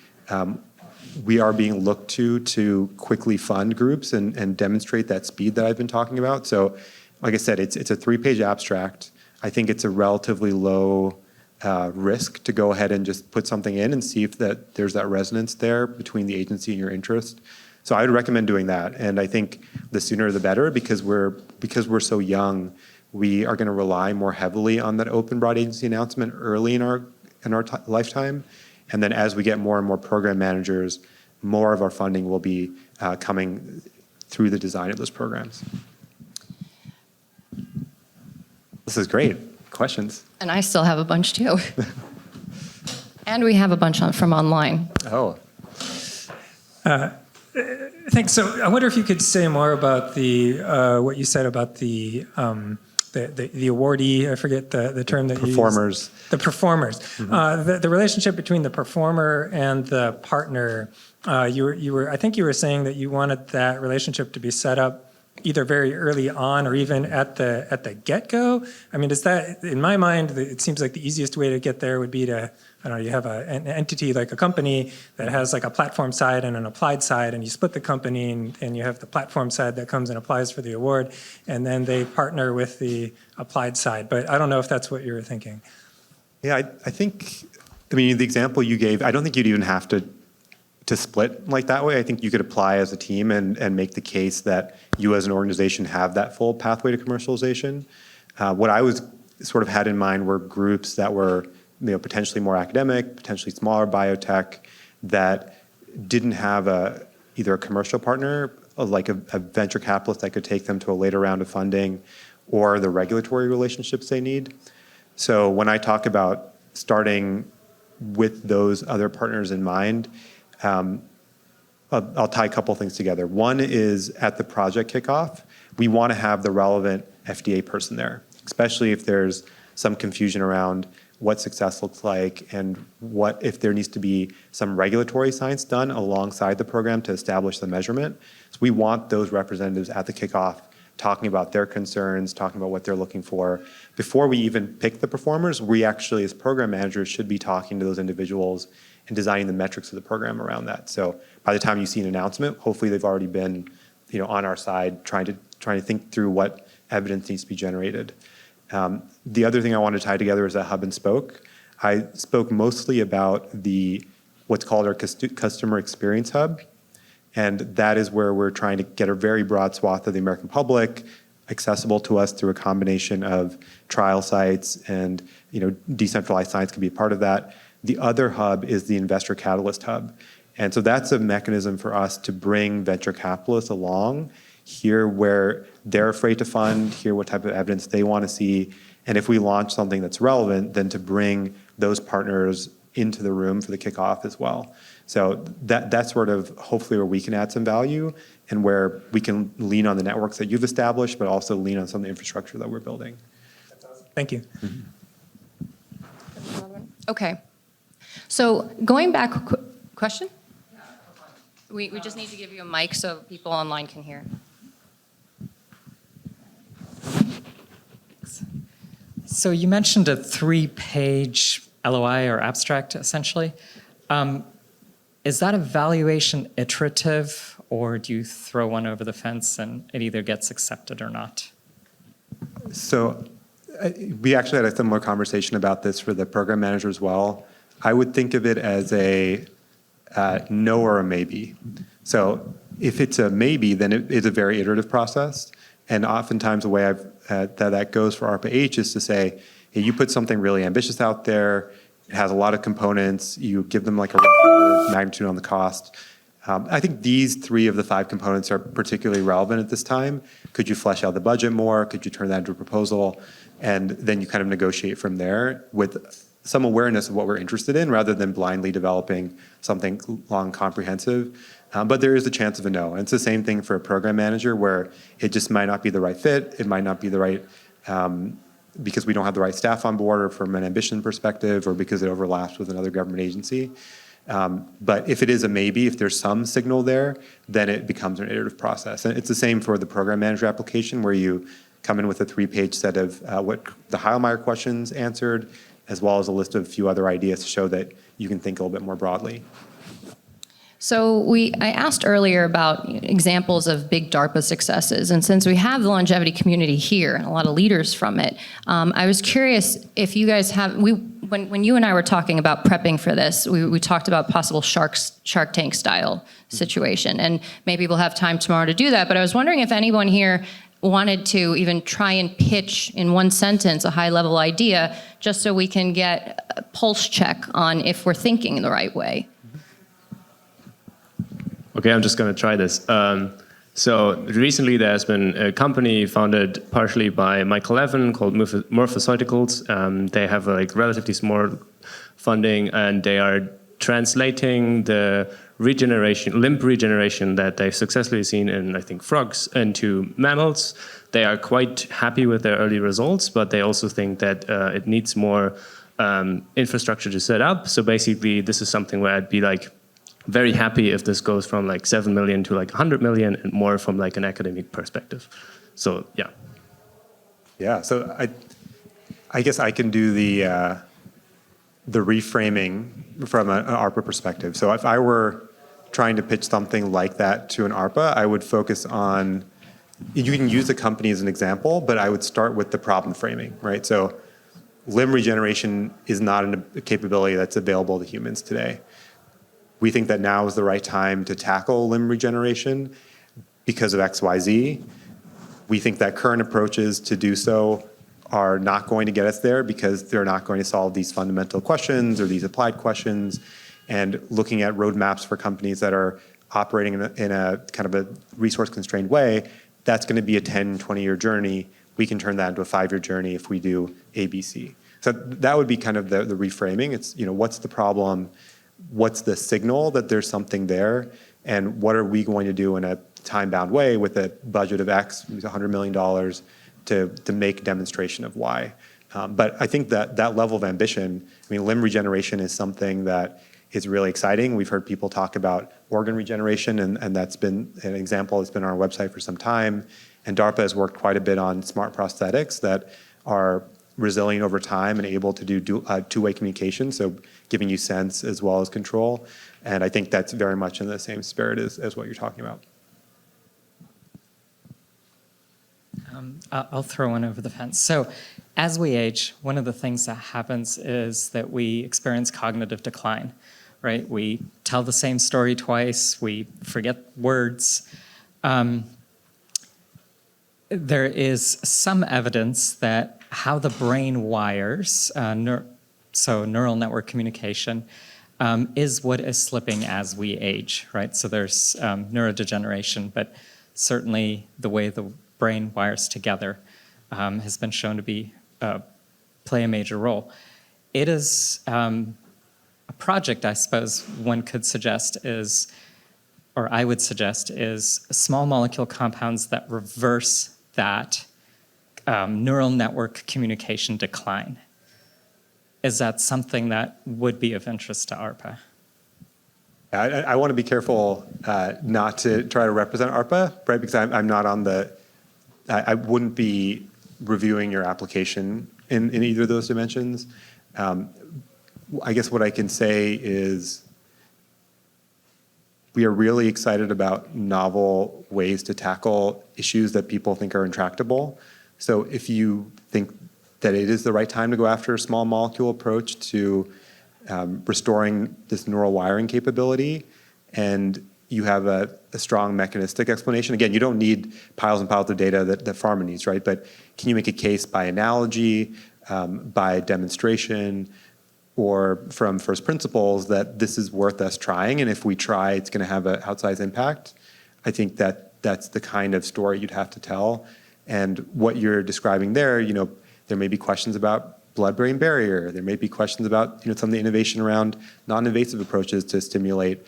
we are being looked to quickly fund groups and demonstrate that speed that I've been talking about. So, like I said, it's a 3-page abstract. I think it's a relatively low risk to go ahead and just put something in and see if there's that resonance there between the agency and your interest. So I would recommend doing that. And I think the sooner the better, because we're so young, we are going to rely more heavily on that open broad agency announcement early in our lifetime. And then as we get more and more program managers, more of our funding will be coming through the design of those programs. This is great. Questions? And I still have a bunch too. And we have a bunch from online. Oh. Thanks. So I wonder if you could say more about what you said about the awardee. I forget the term that Performers. you used. The performers. Mm-hmm. The relationship between the performer and the partner. I think you were saying that you wanted that relationship to be set up either very early on or even at the get-go. I mean, is that, in my mind, it seems like the easiest way to get there would be to, I don't know, you have an entity like a company that has like a platform side and an applied side, and you split the company and you have the platform side that comes and applies for the award, and then they partner with the applied side. But I don't know if that's what you were thinking. Yeah, I think, the example you gave, I don't think you'd even have to split like that way. I think you could apply as a team and make the case that you as an organization have that full pathway to commercialization. What I was sort of had in mind were groups that were potentially more academic, potentially smaller biotech, that didn't have either a commercial partner, like a venture capitalist that could take them to a later round of funding, or the regulatory relationships they need. So when I talk about starting with those other partners in mind, I'll tie a couple things together. One is at the project kickoff, we want to have the relevant FDA person there, especially if there's some confusion around what success looks like and what if there needs to be some regulatory science done alongside the program to establish the measurement. So we want those representatives at the kickoff talking about their concerns, talking about what they're looking for. Before we even pick the performers, we actually, as program managers, should be talking to those individuals and designing the metrics of the program around that. So by the time you see an announcement, hopefully they've already been, on our side trying to think through what evidence needs to be generated. The other thing I want to tie together is that hub and spoke. I spoke mostly about what's called our customer experience hub, and that is where we're trying to get a very broad swath of the American public accessible to us through a combination of trial sites and decentralized science can be a part of that. The other hub is the Investor Catalyst Hub. And so that's a mechanism for us to bring venture capitalists along, hear where they're afraid to fund, hear what type of evidence they want to see, and if we launch something that's relevant, then to bring those partners into the room for the kickoff as well. So that's sort of hopefully where we can add some value and where we can lean on the networks that you've established, but also lean on some of the infrastructure that we're building. Thank you. Okay. So going back, question? We just need to give you a mic so people online can hear. So you mentioned a 3-page LOI or abstract, essentially. Is that evaluation iterative, or do you throw one over the fence and it either gets accepted or not? So we actually had a similar conversation about this for the program manager as well. I would think of it as a no or a maybe. So if it's a maybe, then it is a very iterative process. And oftentimes the way that goes for ARPA-H is to say, hey, you put something really ambitious out there, it has a lot of components, you give them like a rough magnitude on the cost. I think these 3 of the 5 components are particularly relevant at this time. Could you flesh out the budget more? Could you turn that into a proposal? And then you kind of negotiate from there with some awareness of what we're interested in rather than blindly developing something long, comprehensive. But there is a chance of a no. And it's the same thing for a program manager where it just might not be the right fit. It might not be the right, because we don't have the right staff on board or from an ambition perspective or because it overlaps with another government agency. But if it is a maybe, if there's some signal there, then it becomes an iterative process. And it's the same for the program manager application where you come in with a 3-page set of what the Heilmeyer questions answered, as well as a list of a few other ideas to show that you can think a little bit more broadly. So I asked earlier about examples of big DARPA successes, and since we have the longevity community here and a lot of leaders from it, I was curious if you guys have, when you and I were talking about prepping for this, we talked about possible Shark Tank style situation, and maybe we'll have time tomorrow to do that, but I was wondering if anyone here wanted to even try and pitch in one sentence a high-level idea just so we can get a pulse check on if we're thinking in the right way. Okay, I'm just going to try this. So recently there's been a company founded partially by Michael Levin called Morphoceuticals. They have like relatively small funding and they are translating the limb regeneration that they've successfully seen in, I think, frogs into mammals. They are quite happy with their early results, but they also think that it needs more infrastructure to set up. So basically this is something where I'd be like, very happy if this goes from like 7 million to like 100 million and more from like an academic perspective. So yeah. Yeah, so I guess I can do the reframing from an ARPA perspective. So if I were trying to pitch something like that to an ARPA, I would focus on, you can use the company as an example, but I would start with the problem framing, right? So limb regeneration is not a capability that's available to humans today. We think that now is the right time to tackle limb regeneration because of XYZ. We think that current approaches to do so are not going to get us there because they're not going to solve these fundamental questions or these applied questions. And looking at roadmaps for companies that are operating in a kind of a resource-constrained way, that's going to be a 10, 20-year journey. We can turn that into a 5-year journey if we do ABC. So that would be kind of the reframing. It's, what's the problem? What's the signal that there's something there, and what are we going to do in a time-bound way with a budget of X, $100 million, to make demonstration of why. But I think that level of ambition, limb regeneration is something that is really exciting. We've heard people talk about organ regeneration, and that's been an example that's been on our website for some time. And DARPA has worked quite a bit on smart prosthetics that are resilient over time and able to do two-way communication, so giving you sense as well as control. And I think that's very much in the same spirit as what you're talking about. I'll throw one over the fence. So as we age, one of the things that happens is that we experience cognitive decline, right? We tell the same story twice, we forget words. There is some evidence that how the brain wires, so neural network communication, is what is slipping as we age, right? So there's neurodegeneration, but certainly the way the brain wires together has been shown to be play a major role. It is a project I suppose one could suggest is, or I would suggest, is small molecule compounds that reverse that neural network communication decline. Is that something that would be of interest to ARPA? I want to be careful not to try to represent ARPA, right? Because I'm not on the, I wouldn't be reviewing your application in either of those dimensions. I guess what I can say is we are really excited about novel ways to tackle issues that people think are intractable. So if you think that it is the right time to go after a small molecule approach to restoring this neural wiring capability, and you have a strong mechanistic explanation. Again, you don't need piles and piles of data that pharma needs, right? But can you make a case by analogy, by demonstration, or from first principles that this is worth us trying, and if we try, it's going to have an outsized impact? I think that that's the kind of story you'd have to tell. And what you're describing there, there may be questions about blood-brain barrier. There may be questions about some of the innovation around non-invasive approaches to stimulate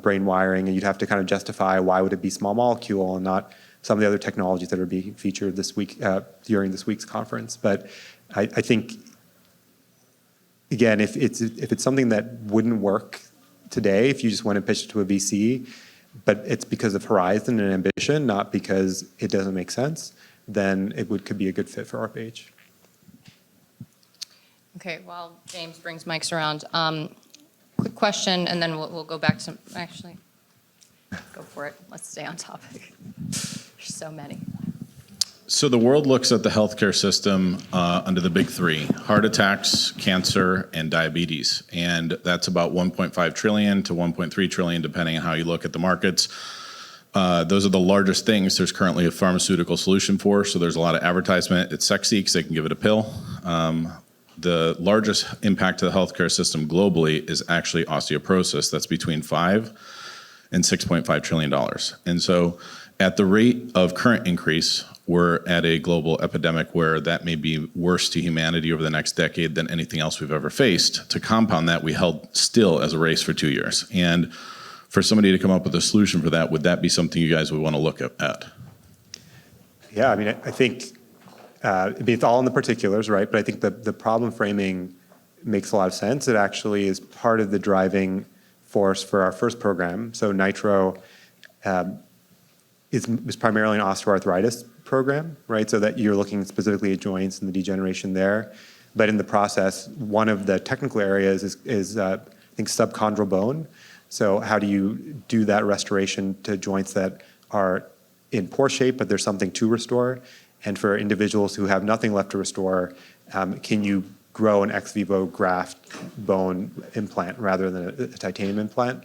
brain wiring, and you'd have to kind of justify why would it be small molecule and not some of the other technologies that are being featured this week during this week's conference. But I think, again, if it's something that wouldn't work today, if you just went and pitched it to a VC, but it's because of horizon and ambition, not because it doesn't make sense, then it could be a good fit for ARPA-H. Okay, while James brings mics around, quick question, and then we'll go back to, actually, go for it. Let's stay on topic. There's so many. So the world looks at the healthcare system under the big three: heart attacks, cancer, and diabetes. And that's about 1.5 trillion to 1.3 trillion, depending on how you look at the markets. Those are the largest things there's currently a pharmaceutical solution for. So there's a lot of advertisement. It's sexy because they can give it a pill. The largest impact to the healthcare system globally is actually osteoporosis. That's between $5 and $6.5 trillion. And so at the rate of current increase, we're at a global epidemic where that may be worse to humanity over the next decade than anything else we've ever faced. To compound that, we held still as a race for 2 years. And for somebody to come up with a solution for that, would that be something you guys would want to look at? Yeah, I think it's all in the particulars, right? But I think the problem framing makes a lot of sense. It actually is part of the driving force for our first program. So Nitro is primarily an osteoarthritis program, right? So that you're looking specifically at joints and the degeneration there. But in the process, one of the technical areas is I think subchondral bone. So how do you do that restoration to joints that are in poor shape, but there's something to restore? And for individuals who have nothing left to restore, can you grow an ex vivo graft bone implant rather than a titanium implant?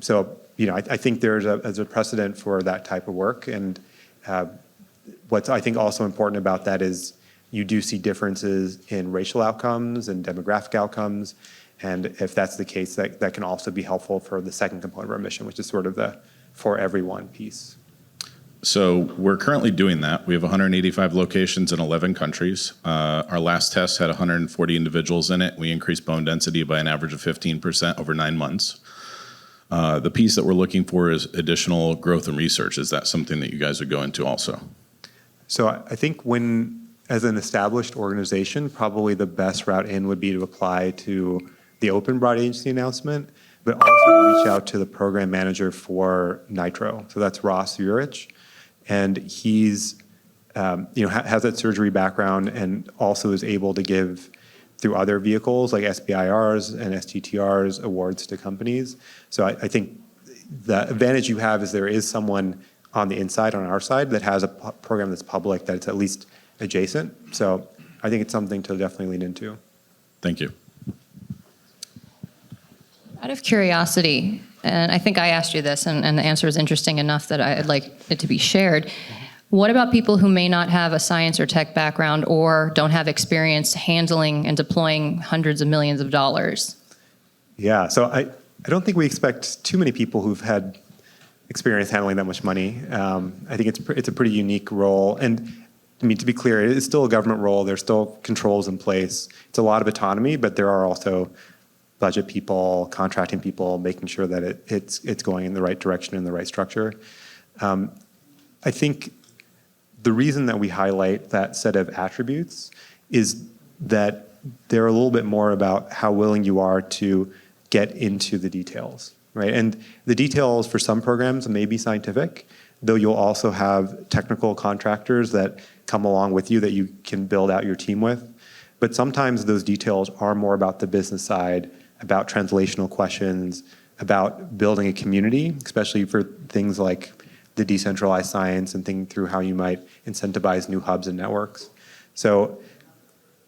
So I think there's a precedent for that type of work. And what's I think also important about that is you do see differences in racial outcomes and demographic outcomes. And if that's the case, that can also be helpful for the second component of our mission, which is sort of the for everyone piece. So we're currently doing that. We have 185 locations in 11 countries. Our last test had 140 individuals in it. We increased bone density by an average of 15% over 9 months. The piece that we're looking for is additional growth and research. Is that something that you guys would go into also? So I think as an established organization, probably the best route in would be to apply to the open broad agency announcement, but also reach out to the program manager for Nitro. So that's Ross Urich. And he's, has that surgery background and also is able to give, through other vehicles like SBIRs and STTRs, awards to companies. So I think the advantage you have is there is someone on the inside, on our side, that has a program that's public, that's at least adjacent. So I think it's something to definitely lean into. Thank you. Out of curiosity, and I think I asked you this, and the answer is interesting enough that I'd like it to be shared. What about people who may not have a science or tech background or don't have experience handling and deploying hundreds of millions of dollars? Yeah, so I don't think we expect too many people who've had experience handling that much money. I think it's a pretty unique role. And I mean, to be clear, it's still a government role. There's still controls in place. It's a lot of autonomy, but there are also budget people, contracting people, making sure that it's going in the right direction and the right structure. I think the reason that we highlight that set of attributes is that they're a little bit more about how willing you are to get into the details, right? And the details for some programs may be scientific, though you'll also have technical contractors that come along with you that you can build out your team with. But sometimes those details are more about the business side, about translational questions, about building a community, especially for things like the decentralized science and thinking through how you might incentivize new hubs and networks. So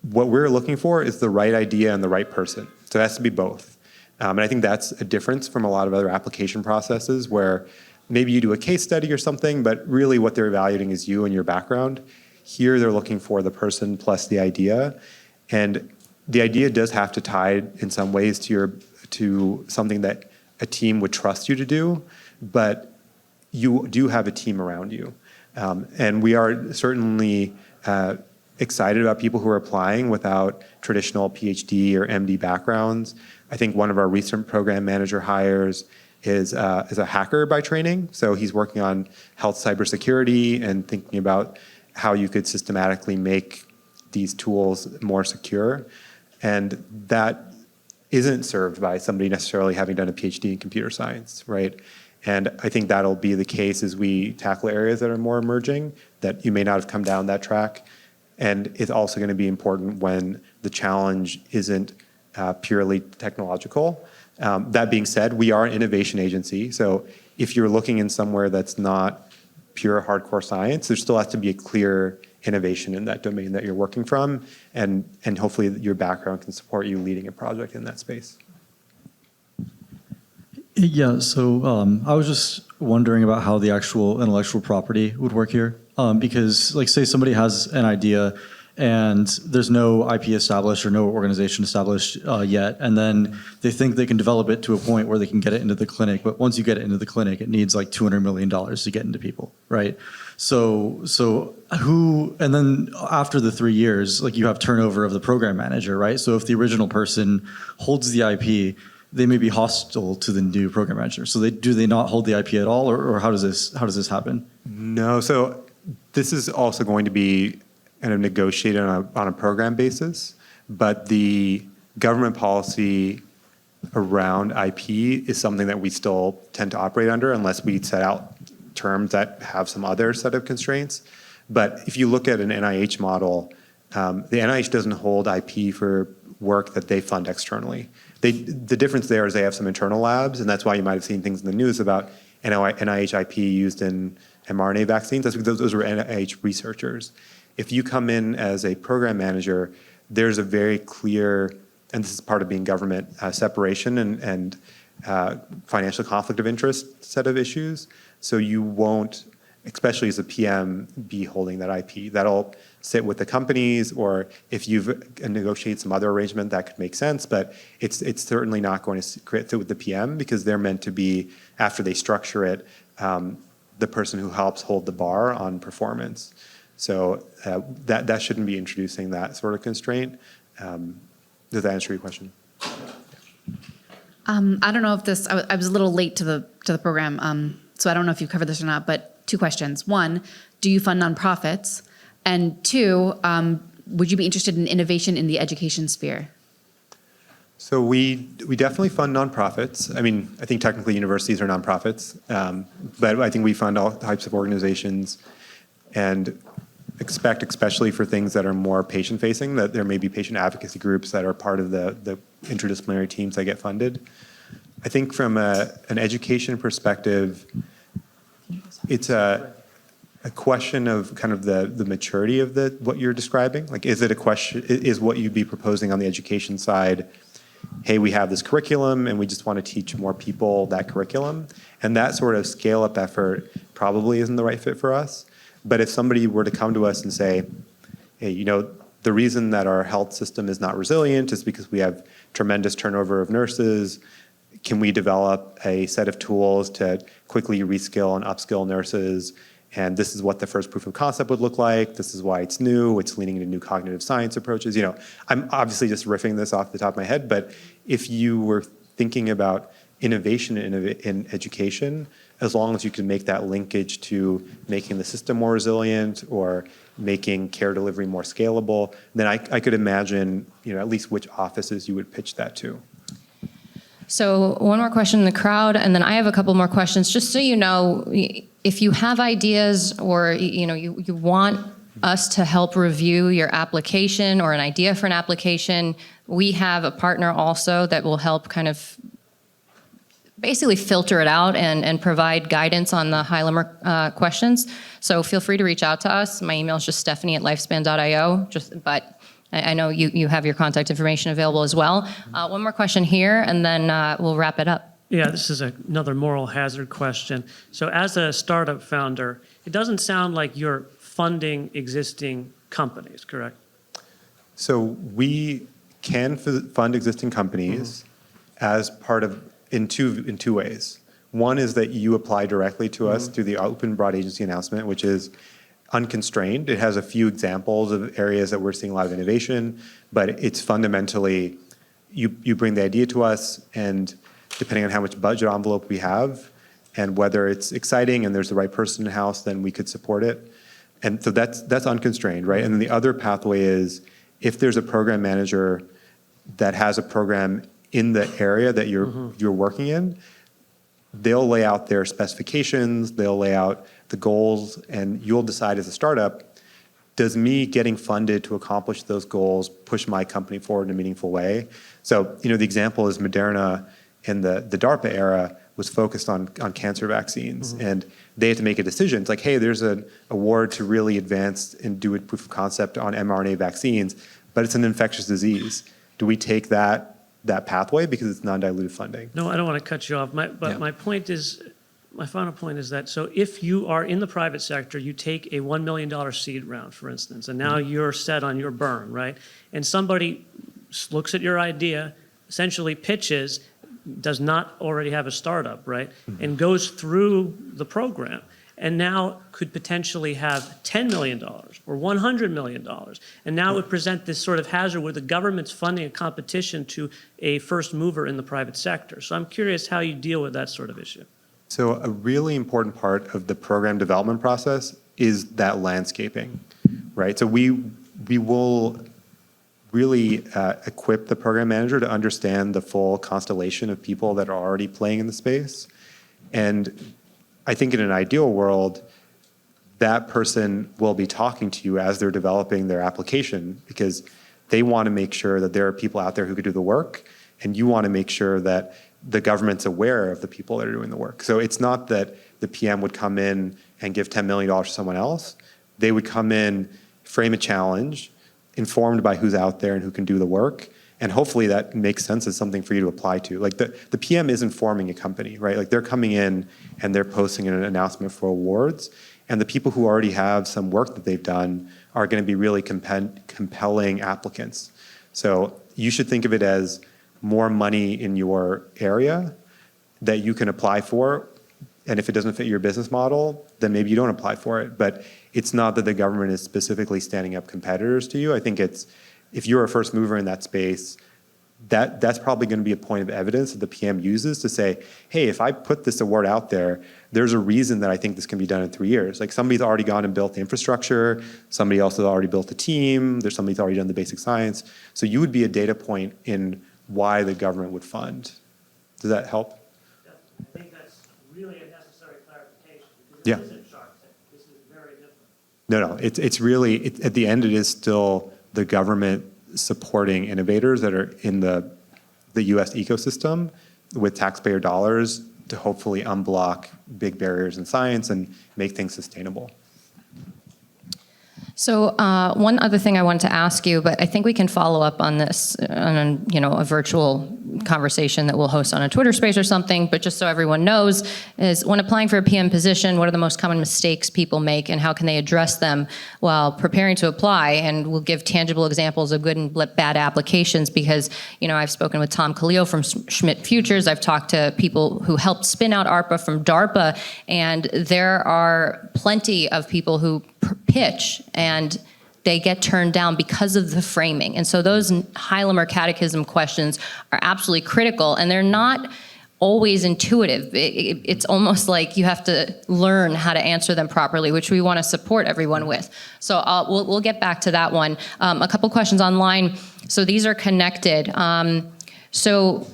what we're looking for is the right idea and the right person. So it has to be both. And I think that's a difference from a lot of other application processes where maybe you do a case study or something, but really what they're evaluating is you and your background. Here they're looking for the person plus the idea. And the idea does have to tie in some ways to something that a team would trust you to do, but you do have a team around you. And we are certainly excited about people who are applying without traditional PhD or MD backgrounds. I think one of our recent program manager hires is a hacker by training. So he's working on health cybersecurity and thinking about how you could systematically make these tools more secure. And that isn't served by somebody necessarily having done a PhD in computer science, right? And I think that'll be the case as we tackle areas that are more emerging, that you may not have come down that track. And it's also going to be important when the challenge isn't purely technological. That being said, we are an innovation agency. So if you're looking in somewhere that's not pure hardcore science, there still has to be a clear innovation in that domain that you're working from. And hopefully your background can support you leading a project in that space. Yeah, so I was just wondering about how the actual intellectual property would work here. Because, like, say somebody has an idea and there's no IP established or no organization established yet, and then they think they can develop it to a point where they can get it into the clinic. But once you get it into the clinic, it needs like $200 million to get into people, right? So who, and then after the 3 years, like, you have turnover of the program manager, right? So if the original person holds the IP, they may be hostile to the new program manager. So do they not hold the IP at all, or how does this happen? No, so this is also going to be kind of negotiated on a program basis, but the government policy around IP is something that we still tend to operate under unless we set out terms that have some other set of constraints. But if you look at an NIH model, the NIH doesn't hold IP for work that they fund externally. The difference there is they have some internal labs, and that's why you might have seen things in the news about NIH IP used in mRNA vaccines. That's because those were NIH researchers. If you come in as a program manager, there's a very clear, and this is part of being government, separation and financial conflict of interest set of issues. So you won't, especially as a PM, be holding that IP. That'll sit with the companies, or if you've negotiated some other arrangement, that could make sense, but it's certainly not going to sit with the PM because they're meant to be, after they structure it, the person who helps hold the bar on performance. So that shouldn't be introducing that sort of constraint. Does that answer your question? I don't know if this, I was a little late to the program, so I don't know if you covered this or not, but 2 questions. 1, do you fund nonprofits? And 2, would you be interested in innovation in the education sphere? So we definitely fund nonprofits. I mean, I think technically universities are nonprofits, but I think we fund all types of organizations and expect, especially for things that are more patient-facing, that there may be patient advocacy groups that are part of the interdisciplinary teams that get funded. I think from an education perspective, it's a question of kind of the maturity of what you're describing. Like, is it a question, is what you'd be proposing on the education side, hey, we have this curriculum and we just want to teach more people that curriculum? And that sort of scale-up effort probably isn't the right fit for us. But if somebody were to come to us and say, hey, you know, the reason that our health system is not resilient is because we have tremendous turnover of nurses. Can we develop a set of tools to quickly reskill and upskill nurses and this is what the first proof of concept would look like. This is why it's new. It's leaning into new cognitive science approaches. I'm obviously just riffing this off the top of my head, but if you were thinking about innovation in education, as long as you can make that linkage to making the system more resilient or making care delivery more scalable, then I could imagine, at least which offices you would pitch that to. So one more question in the crowd, and then I have a couple more questions. Just so you know, if you have ideas or you want us to help review your application or an idea for an application, we have a partner also that will help kind of basically filter it out and provide guidance on the high-level questions. So feel free to reach out to us. My email is just stephanie@lifespan.io. But I know you have your contact information available as well. One more question here, and then we'll wrap it up. Yeah, this is another moral hazard question. So as a startup founder, it doesn't sound like you're funding existing companies, correct? So we can fund existing companies as part of, in two ways. One is that you apply directly to us through the open broad agency announcement, which is unconstrained. It has a few examples of areas that we're seeing a lot of innovation, but it's fundamentally, you bring the idea to us, and depending on how much budget envelope we have and whether it's exciting and there's the right person in-house, then we could support it. And so that's unconstrained, right? And then the other pathway is if there's a program manager that has a program in the area that you're working in, they'll lay out their specifications, they'll lay out the goals, and you'll decide as a startup, does me getting funded to accomplish those goals push my company forward in a meaningful way? So, the example is Moderna in the DARPA era was focused on cancer vaccines, and they had to make a decision. It's like, hey, there's an award to really advance and do a proof of concept on mRNA vaccines, but it's an infectious disease. Do we take that pathway because it's non-dilutive funding? No, I don't want to cut you off. My final point is that, so if you are in the private sector, you take a $1 million seed round, for instance, and now you're set on your burn, right? And somebody looks at your idea, essentially pitches, does not already have a startup, right? And goes through the program and now could potentially have $10 million or $100 million. And now it would present this sort of hazard where the government's funding a competition to a first mover in the private sector. So I'm curious how you deal with that sort of issue. So a really important part of the program development process is that landscaping, right? So we will really equip the program manager to understand the full constellation of people that are already playing in the space. And I think in an ideal world, that person will be talking to you as they're developing their application because they want to make sure that there are people out there who could do the work, and you want to make sure that the government's aware of the people that are doing the work. So it's not that the PM would come in and give $10 million to someone else. They would come in, frame a challenge, informed by who's out there and who can do the work, and hopefully that makes sense as something for you to apply to. Like the PM isn't forming a company, right? Like they're coming in and they're posting an announcement for awards, and the people who already have some work that they've done are going to be really compelling applicants. So you should think of it as more money in your area that you can apply for, and if it doesn't fit your business model, then maybe you don't apply for it. But it's not that the government is specifically standing up competitors to you. I think it's, if you're a first mover in that space, that's probably going to be a point of evidence that the PM uses to say, hey, if I put this award out there, there's a reason that I think this can be done in 3 years. Like somebody's already gone and built the infrastructure, somebody else has already built a team, there's somebody's already done the basic science. So you would be a data point in why the government would fund. Does that help? I think that's really a necessary clarification because Yeah. it isn't Shark Tank. This is very different. No, it's really, at the end, it is still the government supporting innovators that are in the US ecosystem with taxpayer dollars to hopefully unblock big barriers in science and make things sustainable. So one other thing I wanted to ask you, but I think we can follow up on this on a virtual conversation that we'll host on a Twitter space or something, but just so everyone knows, is when applying for a PM position, what are the most common mistakes people make and how can they address them while preparing to apply? And we'll give tangible examples of good and bad applications because, I've spoken with Tom Khalil from Schmidt Futures. I've talked to people who helped spin out ARPA from DARPA, and there are plenty of people who pitch and they get turned down because of the framing. And so those Hylam Catechism questions are absolutely critical, and they're not always intuitive. It's almost like you have to learn how to answer them properly, which we want to support everyone with. So we'll get back to that one. A couple questions online. So these are connected. So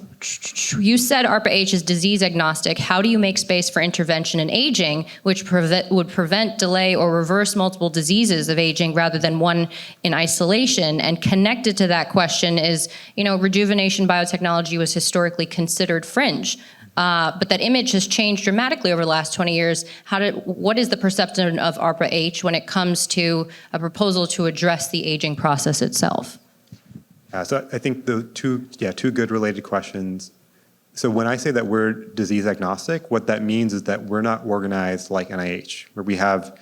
you said ARPA-H is disease agnostic. How do you make space for intervention in aging, which would prevent, delay, or reverse multiple diseases of aging rather than one in isolation? And connected to that question is, rejuvenation biotechnology was historically considered fringe. But that image has changed dramatically over the last 20 years. What is the perception of ARPA-H when it comes to a proposal to address the aging process itself? So I think the two good related questions. So when I say that we're disease agnostic, what that means is that we're not organized like NIH, where we have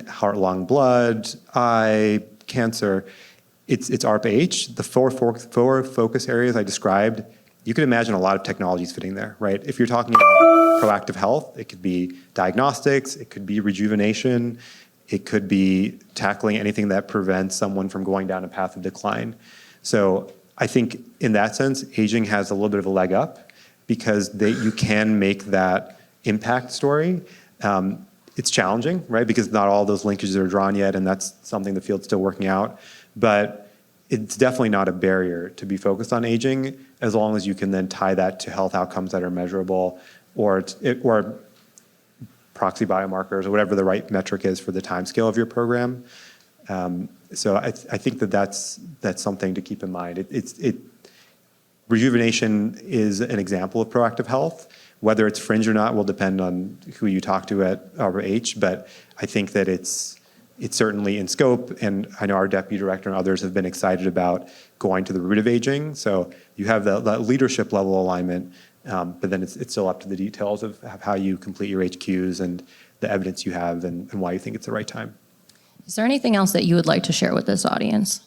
heart, lung, blood, eye, cancer. It's ARPA-H. The four focus areas I described, you could imagine a lot of technologies fitting there, right? If you're talking about proactive health, it could be diagnostics, it could be rejuvenation, it could be tackling anything that prevents someone from going down a path of decline. So I think in that sense, aging has a little bit of a leg up because you can make that impact story. It's challenging, right? Because not all those linkages are drawn yet, and that's something the field's still working out. But it's definitely not a barrier to be focused on aging as long as you can then tie that to health outcomes that are measurable or proxy biomarkers or whatever the right metric is for the timescale of your program. So I think that's something to keep in mind. Rejuvenation is an example of proactive health. Whether it's fringe or not will depend on who you talk to at ARPA-H, but I think that it's certainly in scope, and I know our deputy director and others have been excited about going to the root of aging. So you have that leadership level alignment, but then it's still up to the details of how you complete your HQs and the evidence you have and why you think it's the right time. Is there anything else that you would like to share with this audience?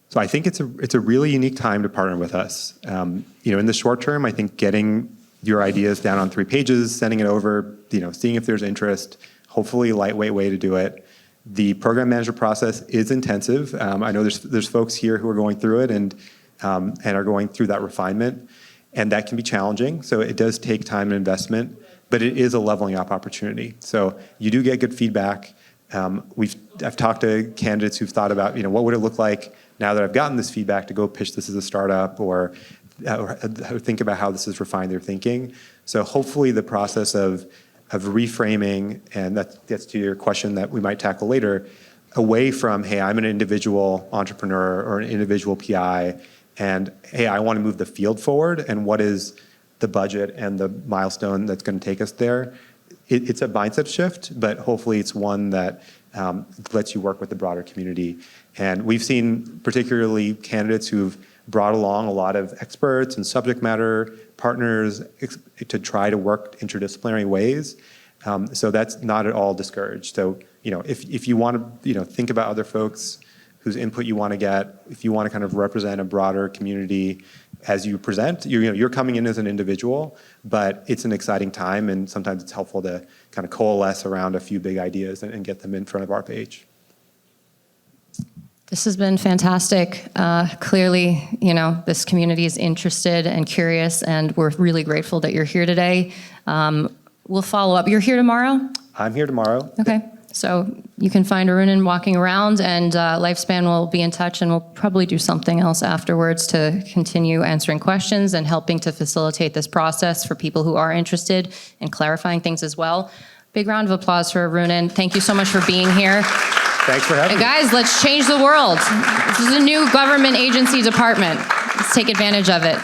So I think it's a really unique time to partner with us. In the short term, I think getting your ideas down on 3 pages, sending it over, seeing if there's interest, hopefully a lightweight way to do it. The program manager process is intensive. I know there's folks here who are going through it and are going through that refinement, and that can be challenging. So it does take time and investment, but it is a leveling up opportunity. So you do get good feedback. I've talked to candidates who've thought about, what would it look like now that I've gotten this feedback to go pitch this as a startup or think about how this has refined their thinking. So hopefully the process of reframing, and that gets to your question that we might tackle later, away from, hey, I'm an individual entrepreneur or an individual PI, and hey, I want to move the field forward, and what is the budget and the milestone that's going to take us there. It's a mindset shift, but hopefully it's one that lets you work with the broader community. And we've seen particularly candidates who've brought along a lot of experts and subject matter partners to try to work interdisciplinary ways. So that's not at all discouraged. So, if you want to, think about other folks whose input you want to get, if you want to kind of represent a broader community as you present, you're coming in as an individual, but it's an exciting time, and sometimes it's helpful to kind of coalesce around a few big ideas and get them in front of ARPA-H. This has been fantastic. Clearly, this community is interested and curious, and we're really grateful that you're here today. We'll follow up. You're here tomorrow? I'm here tomorrow. Okay. So you can find Arunan walking around, and Lifespan will be in touch, and we'll probably do something else afterwards to continue answering questions and helping to facilitate this process for people who are interested in clarifying things as well. Big round of applause for Arunan. Thank you so much for being here. Thanks for having me. Guys, let's change the world. This is a new government agency department. Let's take advantage of it.